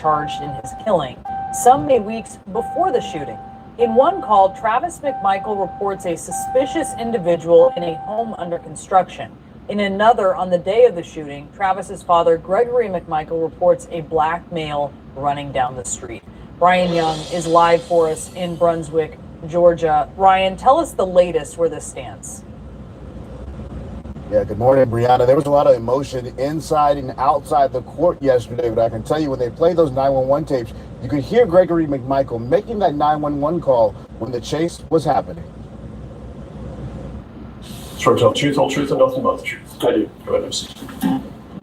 charged in his killing, some made weeks before the shooting. In one call, Travis McMichael reports a suspicious individual in a home under construction. In another, on the day of the shooting, Travis's father, Gregory McMichael, reports a black male running down the street. Bryan Young is live for us in Brunswick, Georgia. Ryan, tell us the latest where this stands. Yeah, good morning, Brianna. There was a lot of emotion inside and outside the court yesterday, but I can tell you when they played those 911 tapes, you could hear Gregory McMichael making that 911 call when the chase was happening. Sure, tell the truth, whole truth, and nothing but the truth. I do. Go ahead, MC.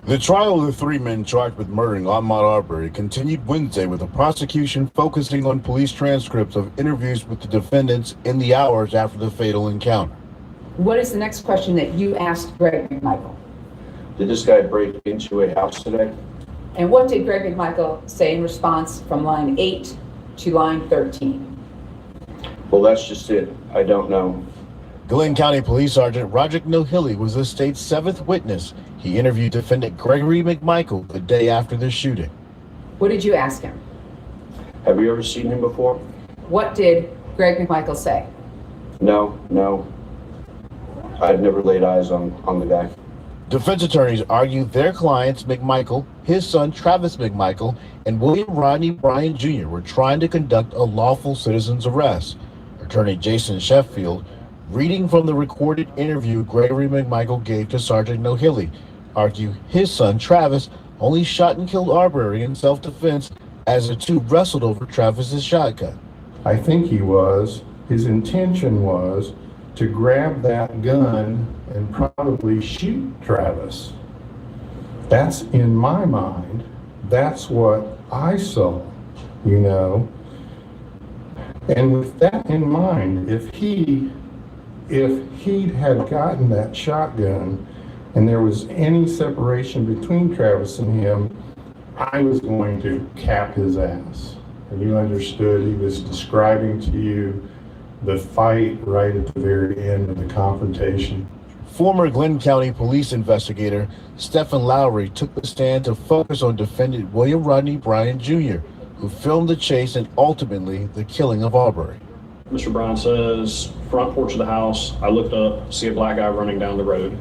The trial of the three men charged with murdering Ahmaud Arbery continued Wednesday with the prosecution focusing on police transcripts of interviews with the defendants in the hours after the fatal encounter. What is the next question that you asked Greg McMichael? Did this guy break into a house today? And what did Greg McMichael say in response from line 8 to line 13? Well, that's just it. I don't know. Glenn County Police Sergeant Roger Nohilly was the state's 7th witness. He interviewed defendant Gregory McMichael the day after the shooting. What did you ask him? Have you ever seen him before? What did Greg McMichael say? No. I've never laid eyes on the guy. Defense attorneys argued their clients, McMichael, his son Travis McMichael, and William Rodney Bryan Jr. were trying to conduct a lawful citizen's arrest. Attorney Jason Sheffield, reading from the recorded interview Gregory McMichael gave to Sergeant Nohilly, argued his son Travis only shot and killed Arbery in self-defense as the two wrestled over Travis's shotgun. I think his intention was to grab that gun and probably shoot Travis. That's in my mind. That's what I saw, you know. And with that in mind, if he'd had gotten that shotgun and there was any separation between Travis and him, I was going to cap his ass. And you understood he was describing to you the fight right at the very end of the confrontation. Former Glenn County police investigator Stephen Lowry took the stand to focus on defendant William Rodney Bryan Jr., who filmed the chase and ultimately the killing of Aubrey. Mr. Bryan says, front porch of the house, I looked up, see a black guy running down the road.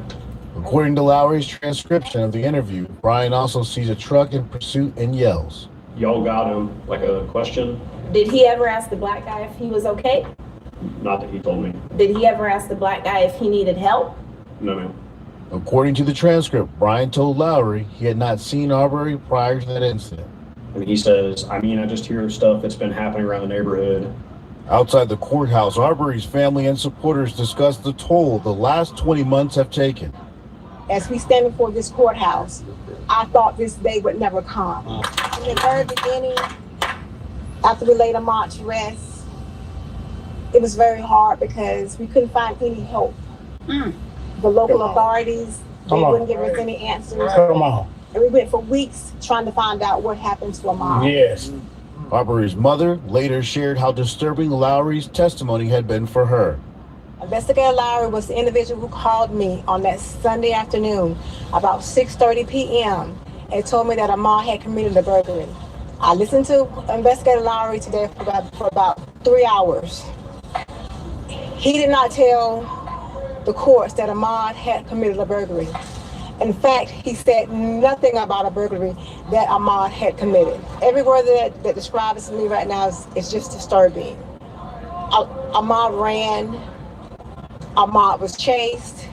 According to Lowry's transcription of the interview, Bryan also sees a truck in pursuit and yells. Y'all got him, like a question? Did he ever ask the black guy if he was okay? Not that he told me. Did he ever ask the black guy if he needed help? No, ma'am. According to the transcript, Bryan told Lowry he had not seen Arbery prior to that incident. And he says, I just hear stuff that's been happening around the neighborhood. Outside the courthouse, Arbery's family and supporters discussed the toll the last 20 months have taken. As we stand before this courthouse, I thought this day would never come. In the very beginning, after we laid Ahmaud to rest, it was very hard because we couldn't find any help. The local authorities, they wouldn't give us any answers. And we went for weeks trying to find out what happened to Ahmaud. Yes. Arbery's mother later shared how disturbing Lowry's testimony had been for her. Investigator Lowry was the individual who called me on that Sunday afternoon about 6:30 p.m. and told me that Ahmaud had committed a burglary. I listened to Investigator Lowry today for about 3 hours. He did not tell the courts that Ahmaud had committed a burglary. In fact, he said nothing about a burglary that Ahmaud had committed. Every word that describes to me right now is just disturbing. Ahmaud ran, Ahmaud was chased,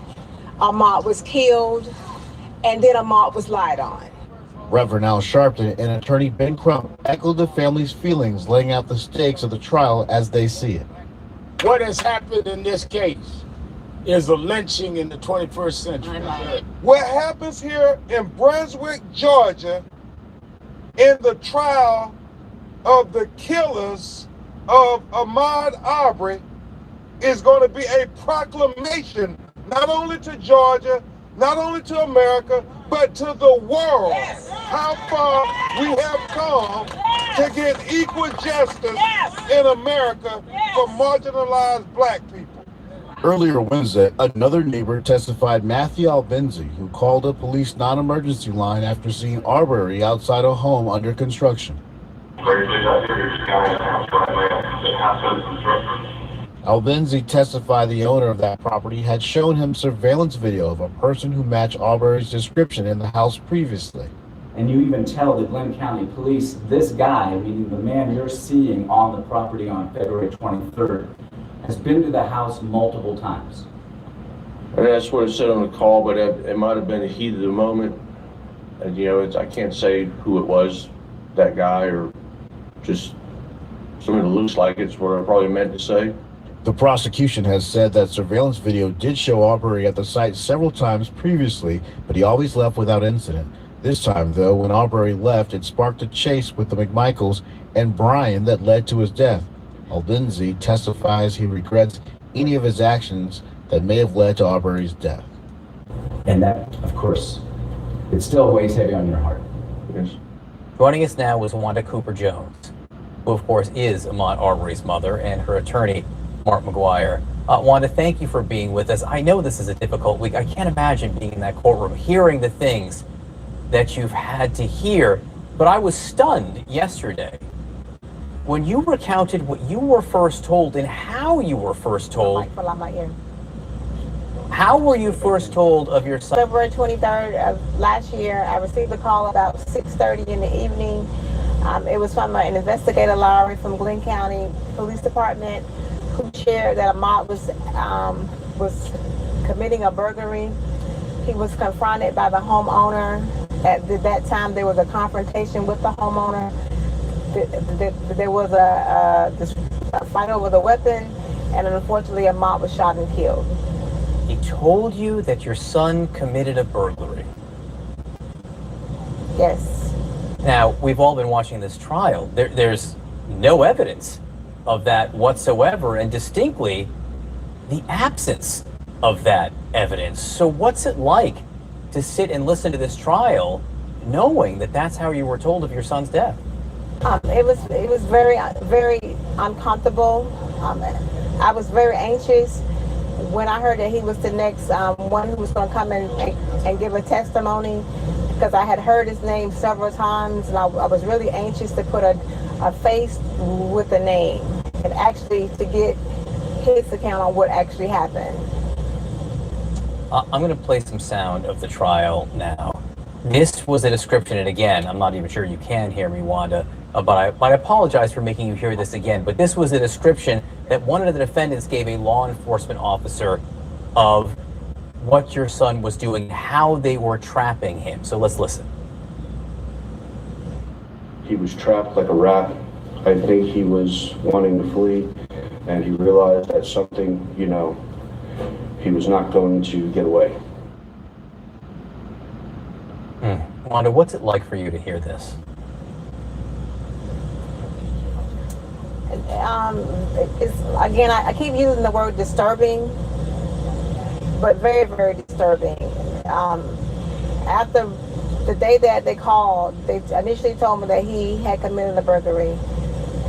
Ahmaud was killed, and then Ahmaud was lied on. Reverend Al Sharpton and attorney Ben Crump echoed the family's feelings, laying out the stakes of the trial as they see it. What has happened in this case is a lynching in the 21st century. What happens here in Brunswick, Georgia, in the trial of the killers of Ahmaud Arbery is going to be a proclamation, not only to Georgia, not only to America, but to the world. Yes. How far we have come to get equal justice in America for marginalized black people. Earlier Wednesday, another neighbor testified Matthew Albenzi, who called a police non-emergency line after seeing Arbery outside a home under construction. Albenzi testified the owner of that property had shown him surveillance video of a person who matched Arbery's description in the house previously. And you even tell the Glenn County Police, this guy, meaning the man you're seeing on the property on February 23rd, has been to the house multiple times. And that's what it said on the call, but it might have been a heat of the moment. And, you know, I can't say who it was, that guy, or just somebody that looks like it's what I probably meant to say. The prosecution has said that surveillance video did show Aubrey at the site several times previously, but he always left without incident. This time, though, when Aubrey left, it sparked a chase with the McMichaels and Bryan that led to his death. Albenzi testifies he regrets any of his actions that may have led to Aubrey's death. And that, of course, it still weighs heavy on your heart. Yes. Joining us now is Wanda Cooper Jones, who of course is Ahmaud Arbery's mother, and her attorney, Mark McGuire. Wanda, thank you for being with us. I know this is a difficult week. I can't imagine being in that courtroom, hearing the things that you've had to hear, but I was stunned yesterday when you recounted what you were first told and how you were first told. How were you first told of your son? February 23rd of last year, I received a call about 6:30 in the evening. It was from an investigator, Lowry, from Glenn County Police Department, who shared that Ahmad was committing a burglary. He was confronted by the homeowner. At that time, there was a confrontation with the homeowner. There was a fight over the weapon, and unfortunately, Ahmad was shot and killed. He told you that your son committed a burglary. Yes. Now, we've all been watching this trial. There's no evidence of that whatsoever, and distinctly the absence of that evidence. So what's it like to sit and listen to this trial knowing that that's how you were told of your son's death? It was very, very uncomfortable. I was very anxious when I heard that he was the next one who was going to come and give a testimony, because I had heard his name several times, and I was really anxious to put a face with a name and actually to get his account on what actually happened. I'm going to play some sound of the trial now. This was a description, and again, I'm not even sure you can hear me, Wanda, but I apologize for making you hear this again, but this was a description that one of the defendants gave a law enforcement officer of what your son was doing, how they were trapping him. So let's listen. He was trapped like a rat. I think he was wanting to flee, and he realized that something, you know, he was not going to get away. Wanda, what's it like for you to hear this? Again, I keep using the word disturbing, but very, very disturbing. After the day that they called, they initially told me that he had committed a burglary.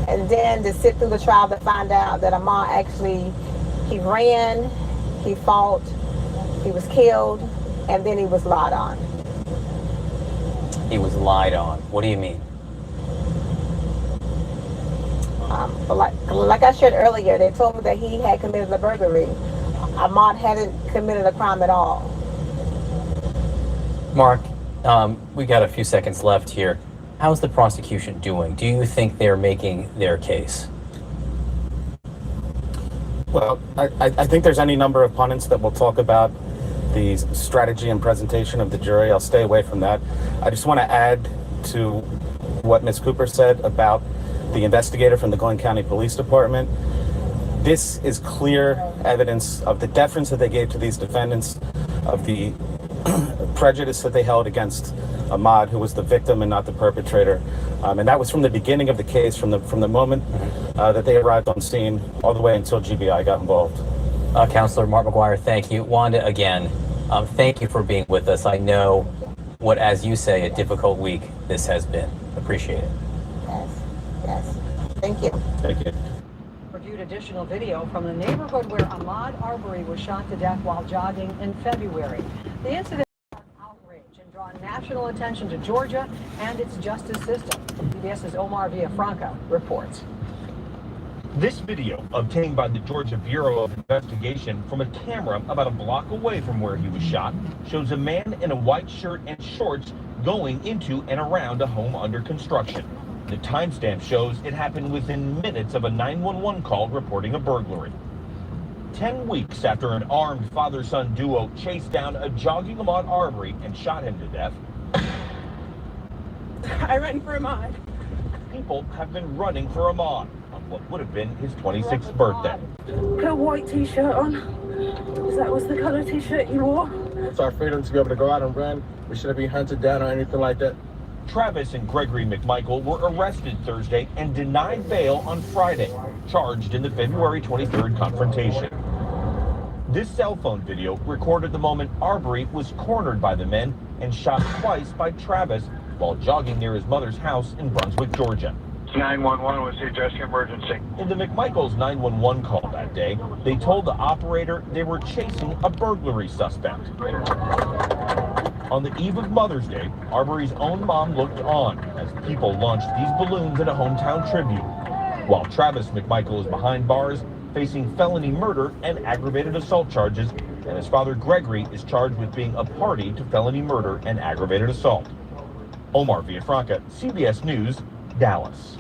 And then to sit through the trial to find out that Ahmad actually, he ran, he fought, he was killed, and then he was lied on. He was lied on. What do you mean? Like I shared earlier, they told me that he had committed a burglary. Ahmad hadn't committed a crime at all. Mark, we got a few seconds left here. How's the prosecution doing? Do you think they're making their case? Well, I think there's any number of pundits that will talk about the strategy and presentation of the jury. I'll stay away from that. I just want to add to what Ms. Cooper said about the investigator from the Glenn County Police Department. This is clear evidence of the deference that they gave to these defendants, of the prejudice that they held against Ahmad, who was the victim and not the perpetrator. And that was from the beginning of the case, from the moment that they arrived on scene, all the way until GBI got involved. Counselor Mark McGuire, thank you. Wanda, again, thank you for being with us. I know what, as you say, a difficult week this has been. Appreciate it. Yes. Thank you. Thank you. Reviewed additional video from the neighborhood where Ahmaud Arbery was shot to death while jogging in February. The incident sparked outrage and drawn national national attention to Georgia and its justice system. CBS's Omar Villafranca reports. This video, obtained by the Georgia Bureau of Investigation from a camera about a block away from where he was shot, shows a man in a white shirt and shorts going into and around a home under construction. The timestamp shows it happened within minutes of a 911 call reporting a burglary. 10 weeks after an armed father-son duo chased down a jogging Ahmaud Arbery and shot him to death, I ran for Ahmad. people have been running for Ahmad on what would have been his 26th birthday. Put a white t-shirt on. That was the color t-shirt you wore. It's our freedom to be able to go out and run. We shouldn't be hunted down or anything like that. Travis and Gregory McMichael were arrested Thursday and denied bail on Friday, charged in the February 23rd confrontation. This cell phone video recorded the moment Aubrey was cornered by the men and shot twice by Travis while jogging near his mother's house in Brunswick, Georgia. 911 was the addressing emergency. In the McMichaels' 911 call that day, they told the operator they were chasing a burglary suspect. On the eve of Mother's Day, Arbery's own mom looked on as people launched these balloons in a hometown tribute, while Travis McMichael is behind bars facing felony murder and aggravated assault charges, and his father Gregory is charged with being a party to felony murder and aggravated assault. Omar Villafranca, CBS News, Dallas.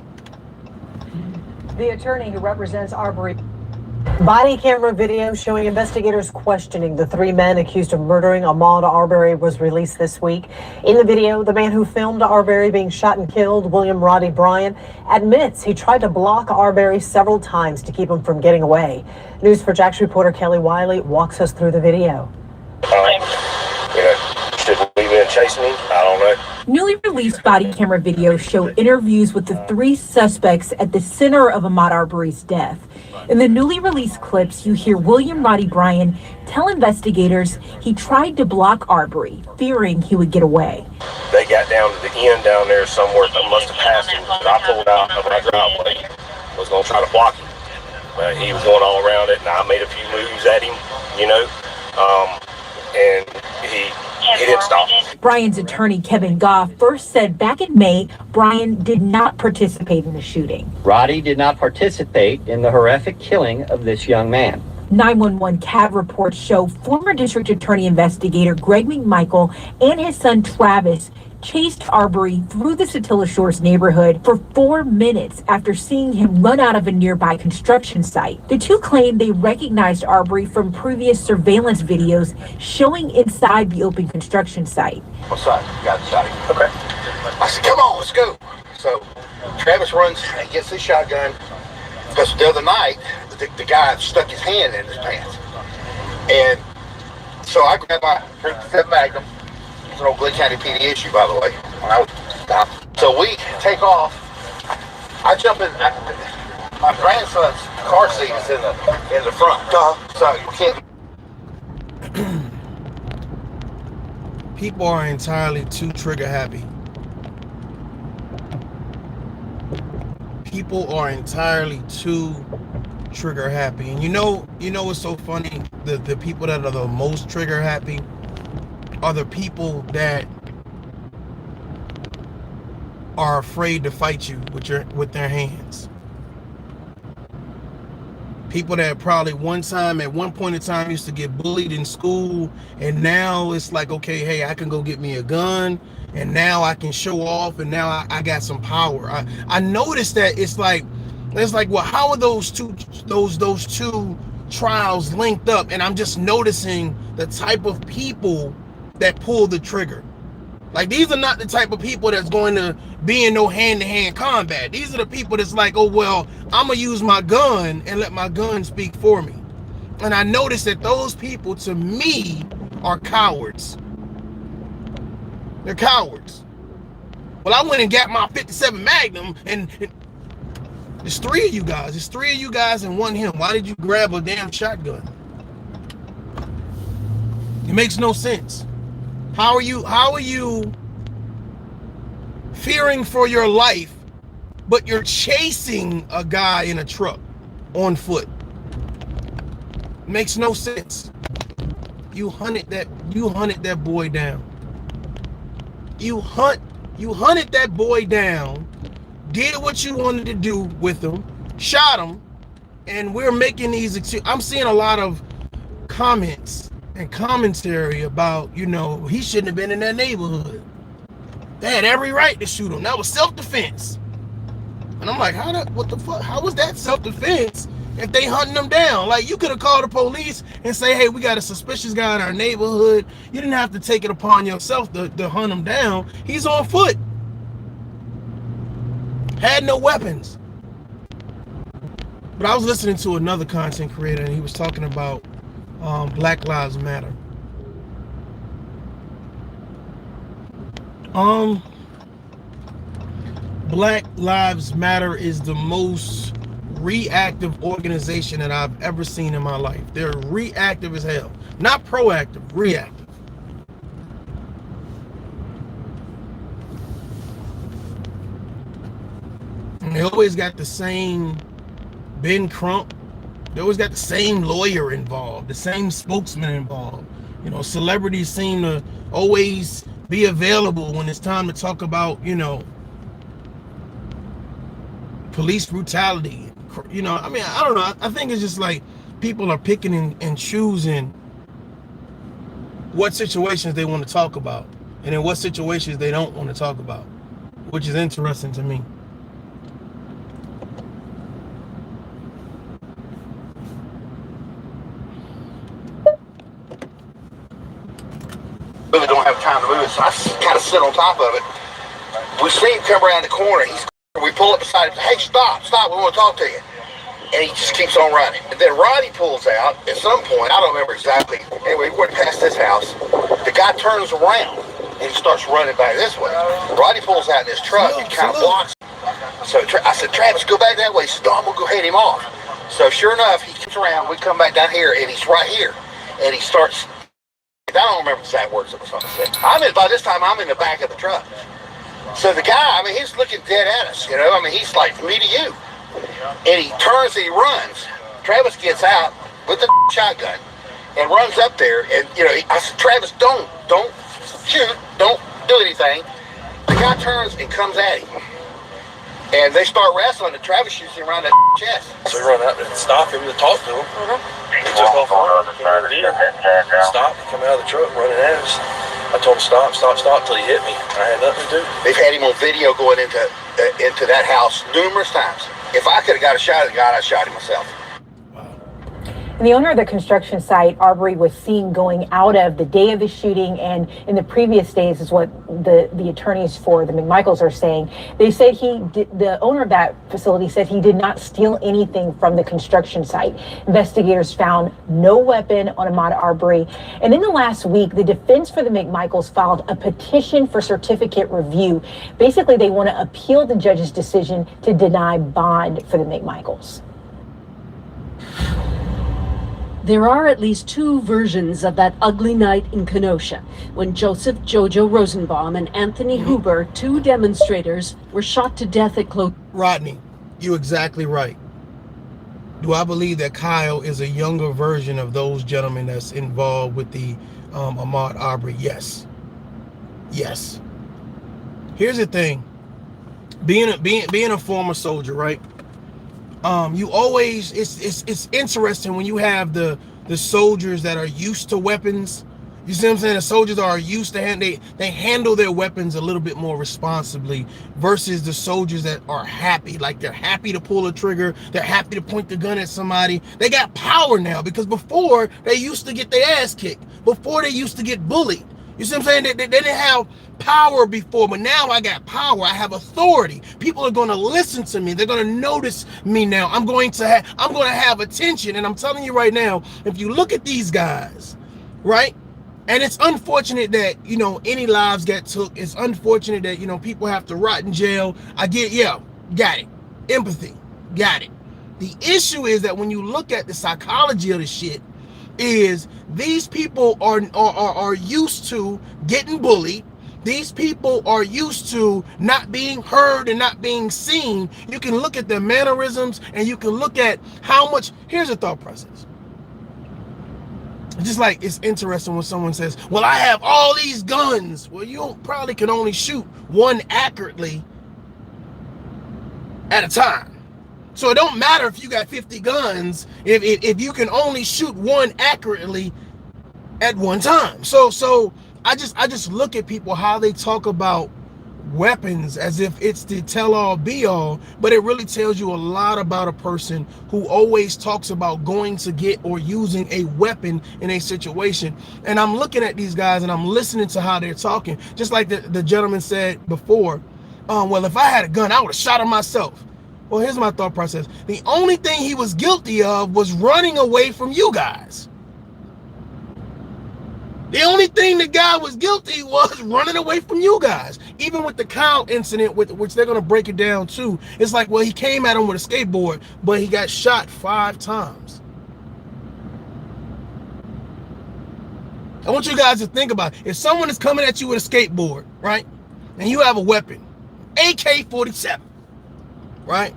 The attorney who represents Arbery. Body camera video showing investigators questioning the three men accused of murdering Ahmaud Arbery was released this week. In the video, the man who filmed Arbery being shot and killed, William Roddy Bryan, admits he tried to block Arbery several times to keep him from getting away. News4Jax reporter Kelly Wiley walks us through the video. Should we been chasing him? I don't know. Newly released body camera videos show interviews with the three suspects at the center of Ahmaud Arbery's death. In the newly released clips, you hear William Roddy Bryan tell investigators he tried to block Arbery, fearing he would get away. They got down to the end down there somewhere. They must have passed him. I pulled out of my driveway. Was going to try to block him. But he was going all around it, and I made a few moves at him, and he didn't stop. Bryan's attorney, Kevin Goff, first said back in May, Bryan did not participate in the shooting. Roddy did not participate in the horrific killing of this young man. 911 CAD reports show former district attorney investigator Greg McMichael and his son Travis chased Aubrey through the Satilla Shores neighborhood for 4 minutes after seeing him run out of a nearby construction site. The two claimed they recognized Aubrey from previous surveillance videos showing inside the open construction site. What's up? You got shot. Okay. I said, come on, let's go. So Travis runs and gets his shotgun because the other night, the guy stuck his hand in his pants. And so I grabbed my .37 Magnum. It's an old Glenn County PD issue, by the way. When I was stopped. So we take off. I jump in. My grandson's car seat is in the front. So you can't. People are entirely too trigger happy. People are entirely too trigger happy. And you know what's so funny? The people that are the most trigger happy are the people that are afraid to fight you with their hands. People that probably at one point in time used to get bullied in school, and now it's like, okay, hey, I can go get me a gun, and now I can show off, and now I got some power. I noticed that it's like, well, how are those two trials linked up? And I'm just noticing the type of people that pull the trigger. Like, these are not the type of people that's going to be in no hand-to-hand combat. These are the people that's like, oh, well, I'm gonna use my gun and let my gun speak for me. And I noticed that those people, to me, are cowards. They're cowards. Well, I went and got my .57 Magnum, and there's three of you guys. There's three of you guys and one him. Why did you grab a damn shotgun? It makes no sense. How are you fearing for your life, but you're chasing a guy in a truck on foot? Makes no sense. You hunted that boy down. You hunted that boy down, did what you wanted to do with him, shot him, and we're making these excuses. I'm seeing a lot of comments and commentary about, you know, he shouldn't have been in that neighborhood. They had every right to shoot him. That was self-defense. And I'm like, what the fuck? How was that self-defense if they hunting them down? Like, you could have called the police and say, hey, we got a suspicious guy in our neighborhood. You didn't have to take it upon yourself to hunt him down. He's on foot. Had no weapons. But I was listening to another content creator, and he was talking about Black Lives Matter. Black Lives Matter is the most reactive organization that I've ever seen in my life. They're reactive as hell. Not proactive, reactive. And they always got the same Ben Crump. They always got the same lawyer involved, the same spokesman involved. You know, celebrities seem to always be available when it's time to talk about, you know, police brutality. You know, I mean, I don't know. I think it's just like people are picking and choosing what situations they want to talk about and in what situations they don't want to talk about, which is interesting to me. Really don't have time to move it, so I kind of sit on top of it. We see him come around the corner. We pull up beside him. Hey, stop! We want to talk to you. And he just keeps on running. And then Roddy pulls out at some point. I don't remember exactly. Anyway, we went past this house. The guy turns around and he starts running back this way. Roddy pulls out in his truck and kind of blocks him. So I said, Travis, go back that way. He said, no, I'm gonna go head him off. So sure enough, he comes around. We come back down here, and he's right here. And he starts. I don't remember the exact words that was on the set. By this time, I'm in the back of the truck. So the guy, I mean, he's looking dead at us, you know? I mean, he's like, me to you. And he turns and he runs. Travis gets out with the shotgun and runs up there. And, you know, I said, Travis, don't shoot. Don't do anything. The guy turns and comes at him. And they start wrestling, and Travis shoots him around the chest. So we run out and stop him to talk to him. He took off running. Stopped, come out of the truck running at us. I told him stop till he hit me. I had nothing to do. They've had him on video going into that house numerous times. If I could have got a shot at the guy, I'd shot him myself. And the owner of the construction site, Aubrey, was seen going out of the day of the shooting, and in the previous days is what the attorneys for the McMichaels are saying. They said the owner of that facility said he did not steal anything from the construction site. Investigators found no weapon on Ahmaud Arbery. And in the last week, the defense for the McMichaels filed a petition for certificate review. Basically, they want to appeal the judge's decision to deny bond for the McMichaels. There are at least two versions of that ugly night in Kenosha, when Joseph Jojo Rosenbaum and Anthony Huber, two demonstrators, were shot to death at Rodney, you're exactly right. Do I believe that Kyle is a younger version of those gentlemen that's involved with the Ahmaud Arbery? Yes. Yes. Here's the thing. Being a former soldier, right? You always, it's interesting when you have the soldiers that are used to weapons. You see what I'm saying? The soldiers are used to they handle their weapons a little bit more responsibly versus the soldiers that are happy. Like, they're happy to pull a trigger. They're happy to point the gun at somebody. They got power now, because before they used to get their ass kicked. Before they used to get bullied. You see what I'm saying? They didn't have power before, but now I got power. I have authority. People are going to listen to me. They're going to notice me now. I'm going to have attention. And I'm telling you right now, if you look at these guys, right? And it's unfortunate that, you know, any lives get took. It's unfortunate that, you know, people have to rot in jail. I get, yeah, got it. Empathy, got it. The issue is that when you look at the psychology of the shit, is these people are used to getting bullied. These people are used to not being heard and not being seen. You can look at their mannerisms, and you can look at how much. Here's a thought process. Just like it's interesting when someone says, well, I have all these guns. Well, you probably can only shoot one accurately at a time. So it don't matter if you got 50 guns if you can only shoot one accurately at one time. So I just look at people, how they talk about weapons as if it's the tell-all be-all, but it really tells you a lot about a person who always talks about going to get or using a weapon in a situation. And I'm looking at these guys and I'm listening to how they're talking, just like the gentleman said before, well, if I had a gun, I would have shot him myself. Well, here's my thought process. The only thing he was guilty of was running away from you guys. The only thing the guy was guilty was running away from you guys. Even with the Kyle incident, which they're going to break it down too, it's like, well, he came at him with a skateboard, but he got shot 5 times. I want you guys to think about it. If someone is coming at you with a skateboard, right, and you have a weapon, AK-47, right?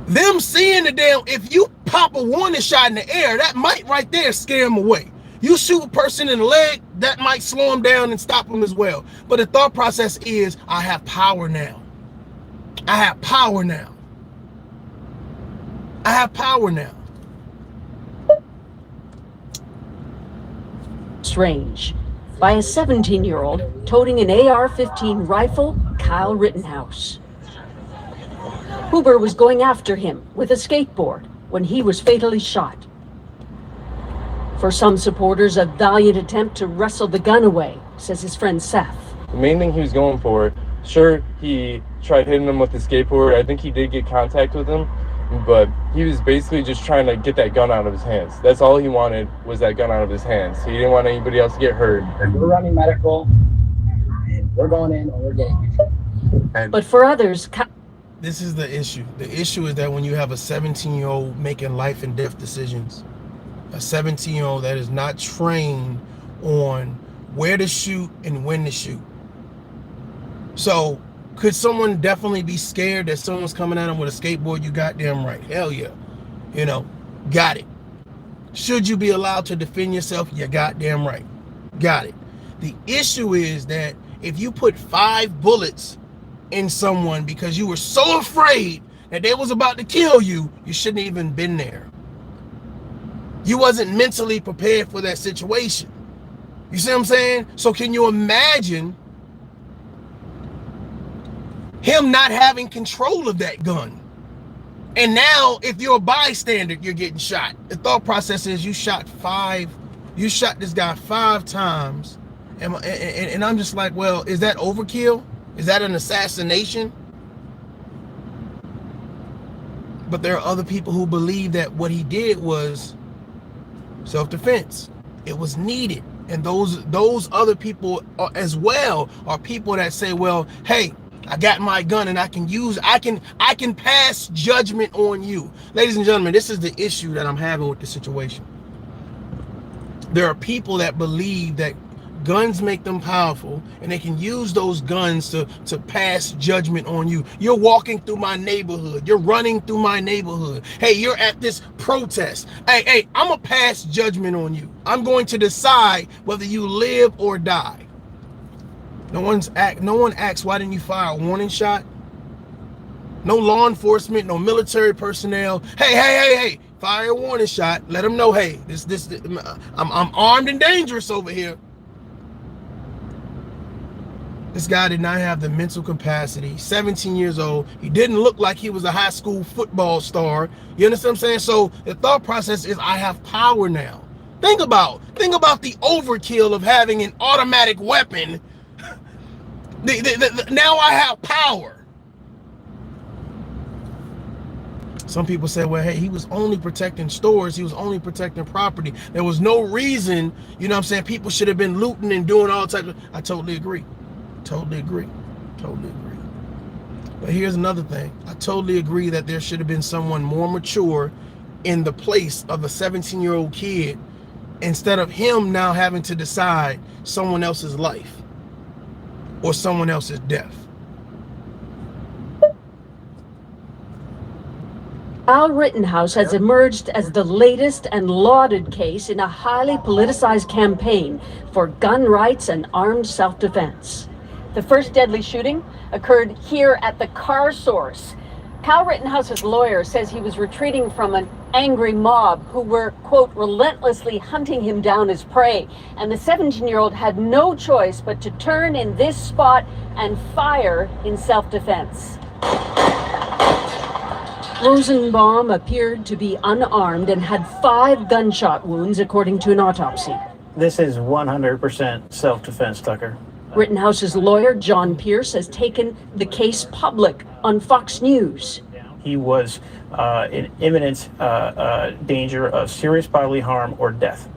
Them seeing the damn, if you pop a warning shot in the air, that might right there scare them away. You shoot a person in the leg, that might slow them down and stop them as well. But the thought process is, I have power now. I have power now. I have power now. Strange. By a 17-year-old toting an AR-15 rifle, Kyle Rittenhouse. Huber was going after him with a skateboard when he was fatally shot. For some supporters, a valiant attempt to wrestle the gun away, says his friend Seth. The main thing he was going for, sure, he tried hitting him with the skateboard. I think he did get contact with him, but he was basically just trying to get that gun out of his hands. That's all he wanted, was that gun out of his hands. He didn't want anybody else to get hurt. We're running medical, and we're going in, or we're getting it. But for others, this is the issue. The issue is that when you have a 17-year-old making life and death decisions, a 17-year-old that is not trained on where to shoot and when to shoot. So could someone definitely be scared that someone's coming at them with a skateboard? You goddamn right. Hell yeah. You know, got it. Should you be allowed to defend yourself? You goddamn right. Got it. The issue is that if you put 5 bullets in someone because you were so afraid that they was about to kill you, you shouldn't even been there. You wasn't mentally prepared for that situation. You see what I'm saying? So can you imagine him not having control of that gun? And now if you're a bystander, you're getting shot. The thought process is you shot this guy 5 times. And I'm just like, well, is that overkill? Is that an assassination? But there are other people who believe that what he did was self-defense. It was needed. And those other people as well are people that say, well, hey, I got my gun and I can pass judgment on you. Ladies and gentlemen, this is the issue that I'm having with the situation. There are people that believe that guns make them powerful and they can use those guns to pass judgment on you. You're walking through my neighborhood. You're running through my neighborhood. Hey, you're at this protest. Hey, I'm gonna pass judgment on you. I'm going to decide whether you live or die. No one asks, why didn't you fire a warning shot? No law enforcement, no military personnel. Hey, fire a warning shot. Let them know, hey, I'm armed and dangerous over here. This guy did not have the mental capacity. 17 years old. He didn't look like he was a high school football star. You understand what I'm saying? So the thought process is, I have power now. Think about the overkill of having an automatic weapon. Now I have power. Some people say, well, hey, he was only protecting stores. He was only protecting property. There was no reason, you know what I'm saying, people should have been looting and doing all types of, I totally agree. Totally agree. But here's another thing. I totally agree that there should have been someone more mature in the place of a 17-year-old kid, instead of him now having to decide someone else's life or someone else's death. Kyle Rittenhouse has emerged as the latest and lauded case in a highly politicized campaign for gun rights and armed self-defense. The first deadly shooting occurred here at the car source. Kyle Rittenhouse's lawyer says he was retreating from an angry mob who were, quote, relentlessly hunting him down as prey. And the 17-year-old had no choice but to turn in this spot and fire in self-defense. Rosenbaum appeared to be unarmed and had 5 gunshot wounds, according to an autopsy. This is 100% self-defense, Tucker. Rittenhouse's lawyer, John Pierce, has taken the case public on Fox News. He was in imminent danger of serious bodily harm or death.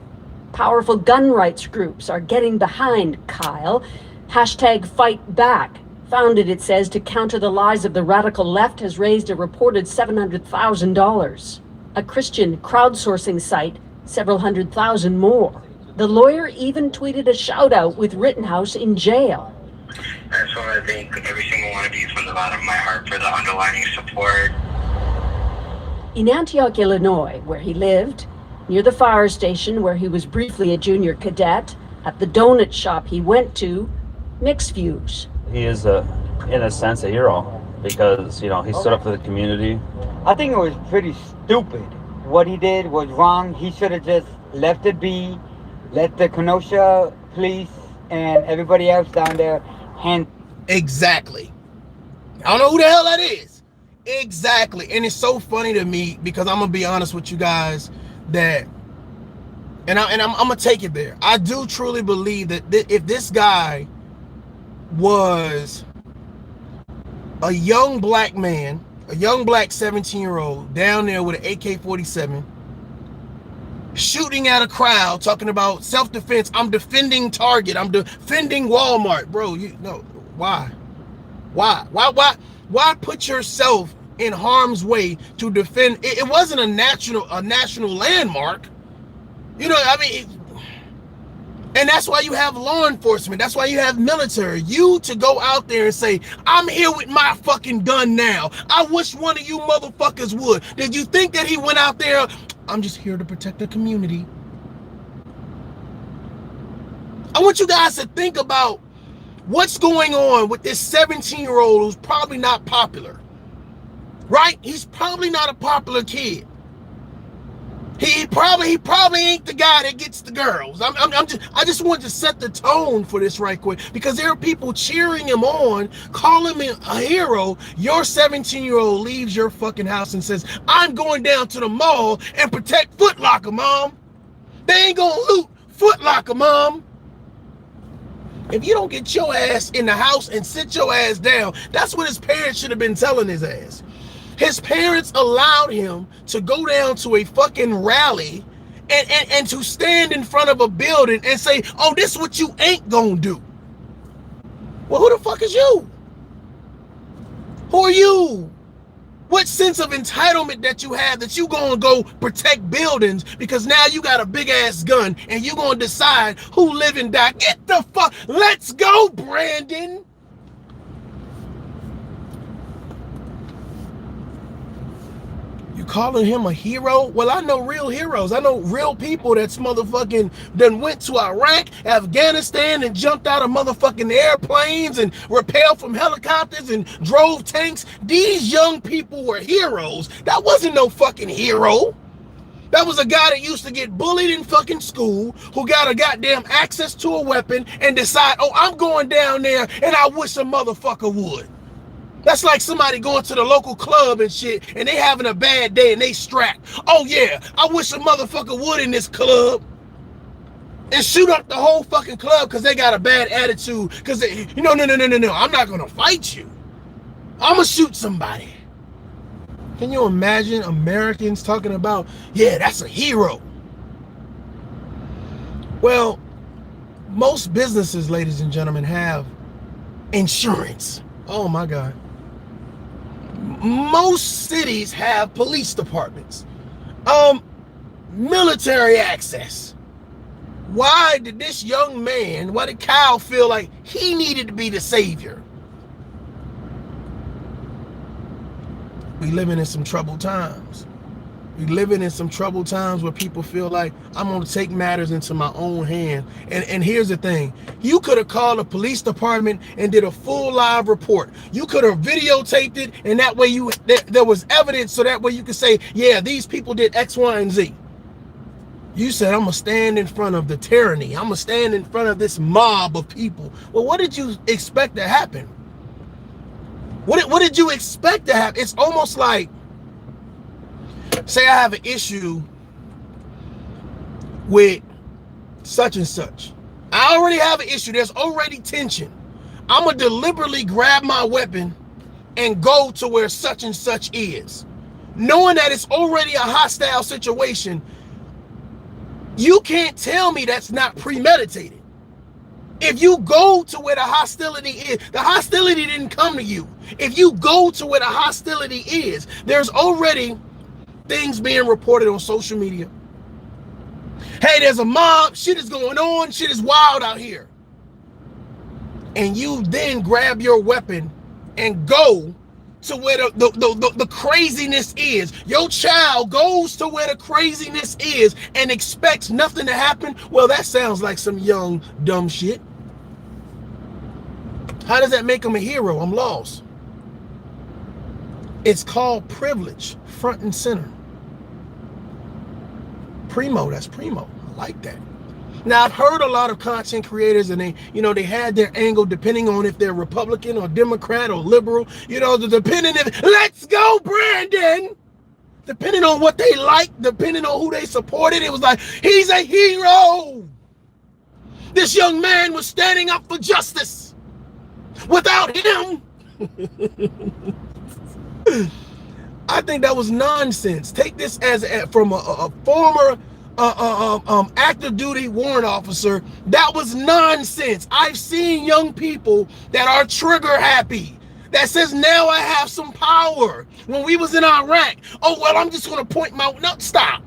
Powerful gun rights groups are getting behind Kyle. Hashtag Fight Back, founded, it says, to counter the lies of the radical left, has raised a reported $700,000. A Christian crowdsourcing site, several hundred thousand more. The lawyer even tweeted a shout out with Rittenhouse in jail. I just want to thank every single one of you from the bottom of my heart for the underlining support. In Antioch, Illinois, where he lived, near the fire station where he was briefly a junior cadet, at the donut shop he went to, mixed views. He is, in a sense, a hero because, you know, he stood up for the community. I think it was pretty stupid. What he did was wrong. He should have just left it be, let the Kenosha police and everybody else down there hand. Exactly. I don't know who the hell that is. Exactly. And it's so funny to me because I'm gonna be honest with you guys that, and I'm gonna take it there. I do truly believe that if this guy was a young black man, a young black 17-year-old down there with an AK-47, shooting at a crowd, talking about self-defense, I'm defending Target, I'm defending Walmart, bro. You know why? Why put yourself in harm's way to defend? It wasn't a national landmark. You know, I mean, and that's why you have law enforcement. That's why you have military. You to go out there and say, I'm here with my fucking gun now. I wish one of you motherfuckers would. Did you think that he went out there? I'm just here to protect the community. I want you guys to think about what's going on with this 17-year-old who's probably not popular, right? He's probably not a popular kid. He probably ain't the guy that gets the girls. I just want to set the tone for this right quick because there are people cheering him on, calling him a hero. Your 17-year-old leaves your fucking house and says, I'm going down to the mall and protect Foot Locker, Mom. They ain't gonna loot Foot Locker, Mom. If you don't get your ass in the house and sit your ass down, that's what his parents should have been telling his ass. His parents allowed him to go down to a fucking rally and to stand in front of a building and say, oh, this is what you ain't gonna do. Well, who the fuck is you? Who are you? What sense of entitlement that you have that you gonna go protect buildings because now you got a big ass gun and you gonna decide who live and die? Get the fuck, let's go, Brandon. You calling him a hero? Well, I know real heroes. I know real people that's motherfucking done went to Iraq, Afghanistan, and jumped out of motherfucking airplanes and rappelled from helicopters and drove tanks. These young people were heroes. That wasn't no fucking hero. That was a guy that used to get bullied in fucking school, who got a goddamn access to a weapon and decide, oh, I'm going down there and I wish a motherfucker would. That's like somebody going to the local club and shit, and they having a bad day and they strapped. Oh yeah, I wish a motherfucker would in this club. And shoot up the whole fucking club because they got a bad attitude. Because they, no, I'm not gonna fight you. I'm gonna shoot somebody. Can you imagine Americans talking about, yeah, that's a hero? Well, most businesses, ladies and gentlemen, have insurance. Oh my God. Most cities have police departments, military access. Why did this young man, why did Kyle feel like he needed to be the savior? We living in some troubled times. We living in some troubled times where people feel like I'm going to take matters into my own hand. And here's the thing. You could have called the police department and did a full live report. You could have videotaped it, and that way there was evidence, so that way you could say, yeah, these people did X, Y, and Z. You said, I'm going to stand in front of the tyranny. I'm going to stand in front of this mob of people. Well, what did you expect to happen? What did you expect to happen? It's almost like, say I have an issue with such and such. I already have an issue. There's already tension. I'm going to deliberately grab my weapon and go to where such and such is, knowing that it's already a hostile situation. You can't tell me that's not premeditated. If you go to where the hostility is, the hostility didn't come to you. If you go to where the hostility is, there's already things being reported on social media. Hey, there's a mob, shit is going on, shit is wild out here. And you then grab your weapon and go to where the craziness is. Your child goes to where the craziness is and expects nothing to happen. Well, that sounds like some young, dumb shit. How does that make him a hero? I'm lost. It's called privilege, front and center. Primo, that's primo. I like that. Now, I've heard a lot of content creators, and they had their angle depending on if they're Republican or Democrat or liberal. Depending if, let's go, Brandon. Depending on what they like, depending on who they supported, it was like, he's a hero. This young man was standing up for justice. Without him, I think that was nonsense. Take this as from a former active duty warrant officer. That was nonsense. I've seen young people that are trigger happy, that says, now I have some power. When we was in Iraq, oh, well, I'm just going to point my, no, stop.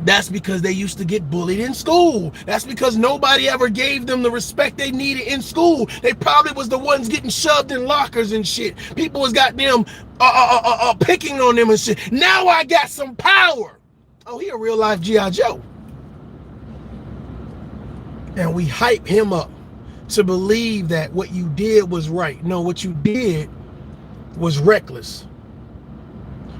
That's because they used to get bullied in school. That's because nobody ever gave them the respect they needed in school. They probably was the ones getting shoved in lockers and shit. People was goddamn picking on them and shit. Now I got some power. Oh, he a real life G.I. Joe. And we hype him up to believe that what you did was right. No, what you did was reckless.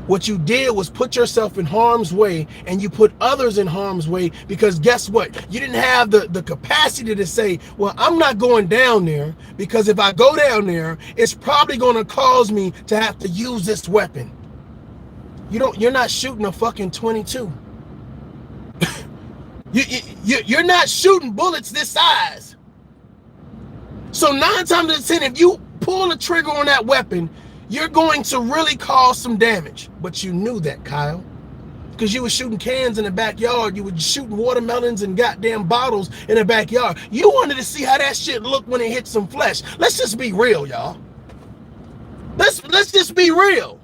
What you did was put yourself in harm's way, and you put others in harm's way, because guess what? You didn't have the capacity to say, well, I'm not going down there, because if I go down there, it's probably going to cause me to have to use this weapon. You're not shooting a fucking 22. You're not shooting bullets this size. So 9 times out of 10, if you pull the trigger on that weapon, you're going to really cause some damage. But you knew that, Kyle, because you were shooting cans in the backyard. You were shooting watermelons and goddamn bottles in the backyard. You wanted to see how that shit looked when it hit some flesh. Let's just be real, y'all. Let's just be real.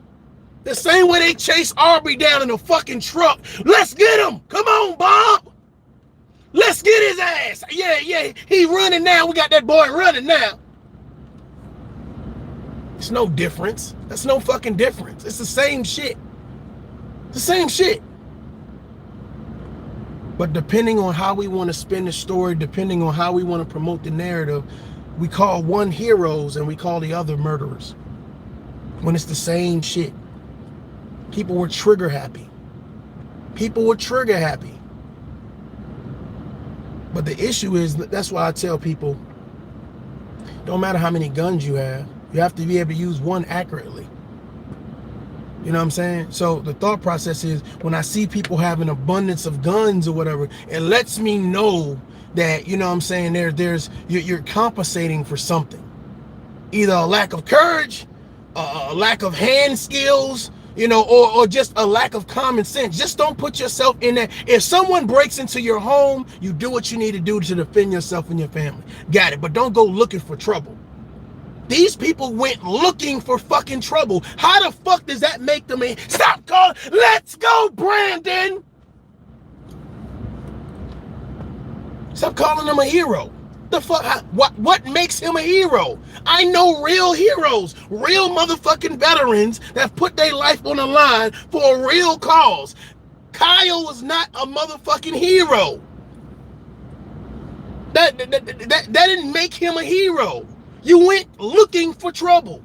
The same way they chased Aubrey down in a fucking truck. Let's get him. Come on, Bob. Let's get his ass. Yeah. He running now. We got that boy running now. It's no difference. That's no fucking difference. It's the same shit. It's the same shit. But depending on how we want to spin the story, depending on how we want to promote the narrative, we call one heroes and we call the other murderers. When it's the same shit. People were trigger happy. People were trigger happy. But the issue is, that's why I tell people, don't matter how many guns you have to be able to use one accurately. You know what I'm saying? So the thought process is, when I see people have an abundance of guns or whatever, it lets me know that, you know what I'm saying, you're compensating for something. Either a lack of courage, a lack of hand skills, or just a lack of common sense. Just don't put yourself in that. If someone breaks into your home, you do what you need to do to defend yourself and your family. Got it. But don't go looking for trouble. These people went looking for fucking trouble. How the fuck does that make them stop calling? Let's go, Brandon. Stop calling them a hero. The fuck? What makes him a hero? I know real heroes, real motherfucking veterans that put their life on the line for a real cause. Kyle was not a motherfucking hero. That didn't make him a hero. You went looking for trouble.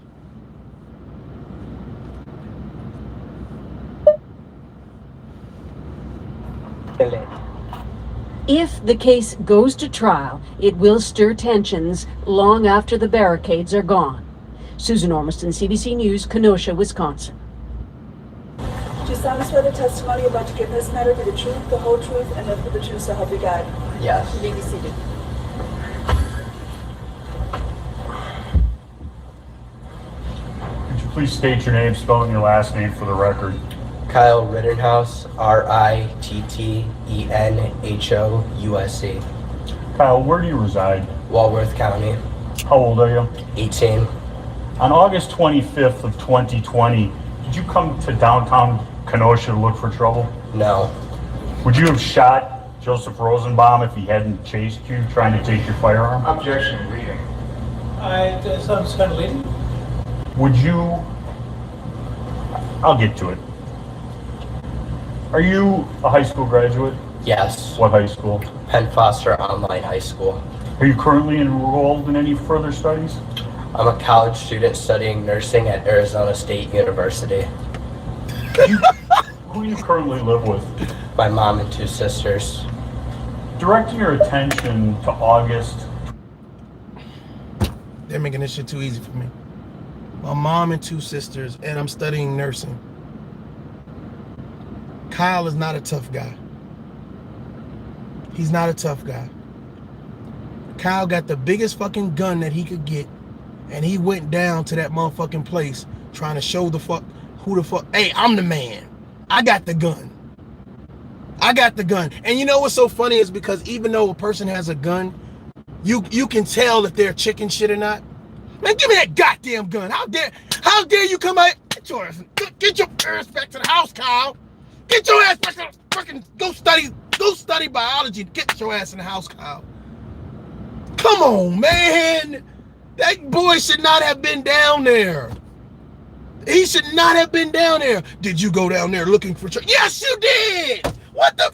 If the case goes to trial, it will stir tensions long after the barricades are gone. Susan Ormiston, CBC News, Kenosha, Wisconsin. Do you satisfy the testimony you're about to give in this matter be the truth, the whole truth, and nothing but the truth, so help you God? Yes. You may be seated. Could you please state your name, spelling your last name for the record? Kyle Rittenhouse, Rittenhouse. Kyle, where do you reside? Walworth County. How old are you? 18. On August 25th of 2020, did you come to downtown Kenosha to look for trouble? No. Would you have shot Joseph Rosenbaum if he hadn't chased you trying to take your firearm? Objection, leading. Sounds kind of leading. Would you... I'll get to it. Are you a high school graduate? Yes. What high school? Penn Foster Online High School. Are you currently enrolled in any further studies? I'm a college student studying nursing at Arizona State University. Who do you currently live with? My mom and 2 sisters. Directing your attention to August. They're making this shit too easy for me. My mom and 2 sisters, and I'm studying nursing. Kyle is not a tough guy. He's not a tough guy. Kyle got the biggest fucking gun that he could get, and he went down to that motherfucking place trying to show the fuck who the fuck. Hey, I'm the man. I got the gun. I got the gun. And you know what's so funny is because even though a person has a gun, you can tell if they're chicken shit or not. Man, give me that goddamn gun. How dare you come out? Get your ass back to the house, Kyle. Get your ass back to the fucking go study biology. Get your ass in the house, Kyle. Come on, man. That boy should not have been down there. He should not have been down there. Did you go down there looking for trouble? Yes, you did. What the?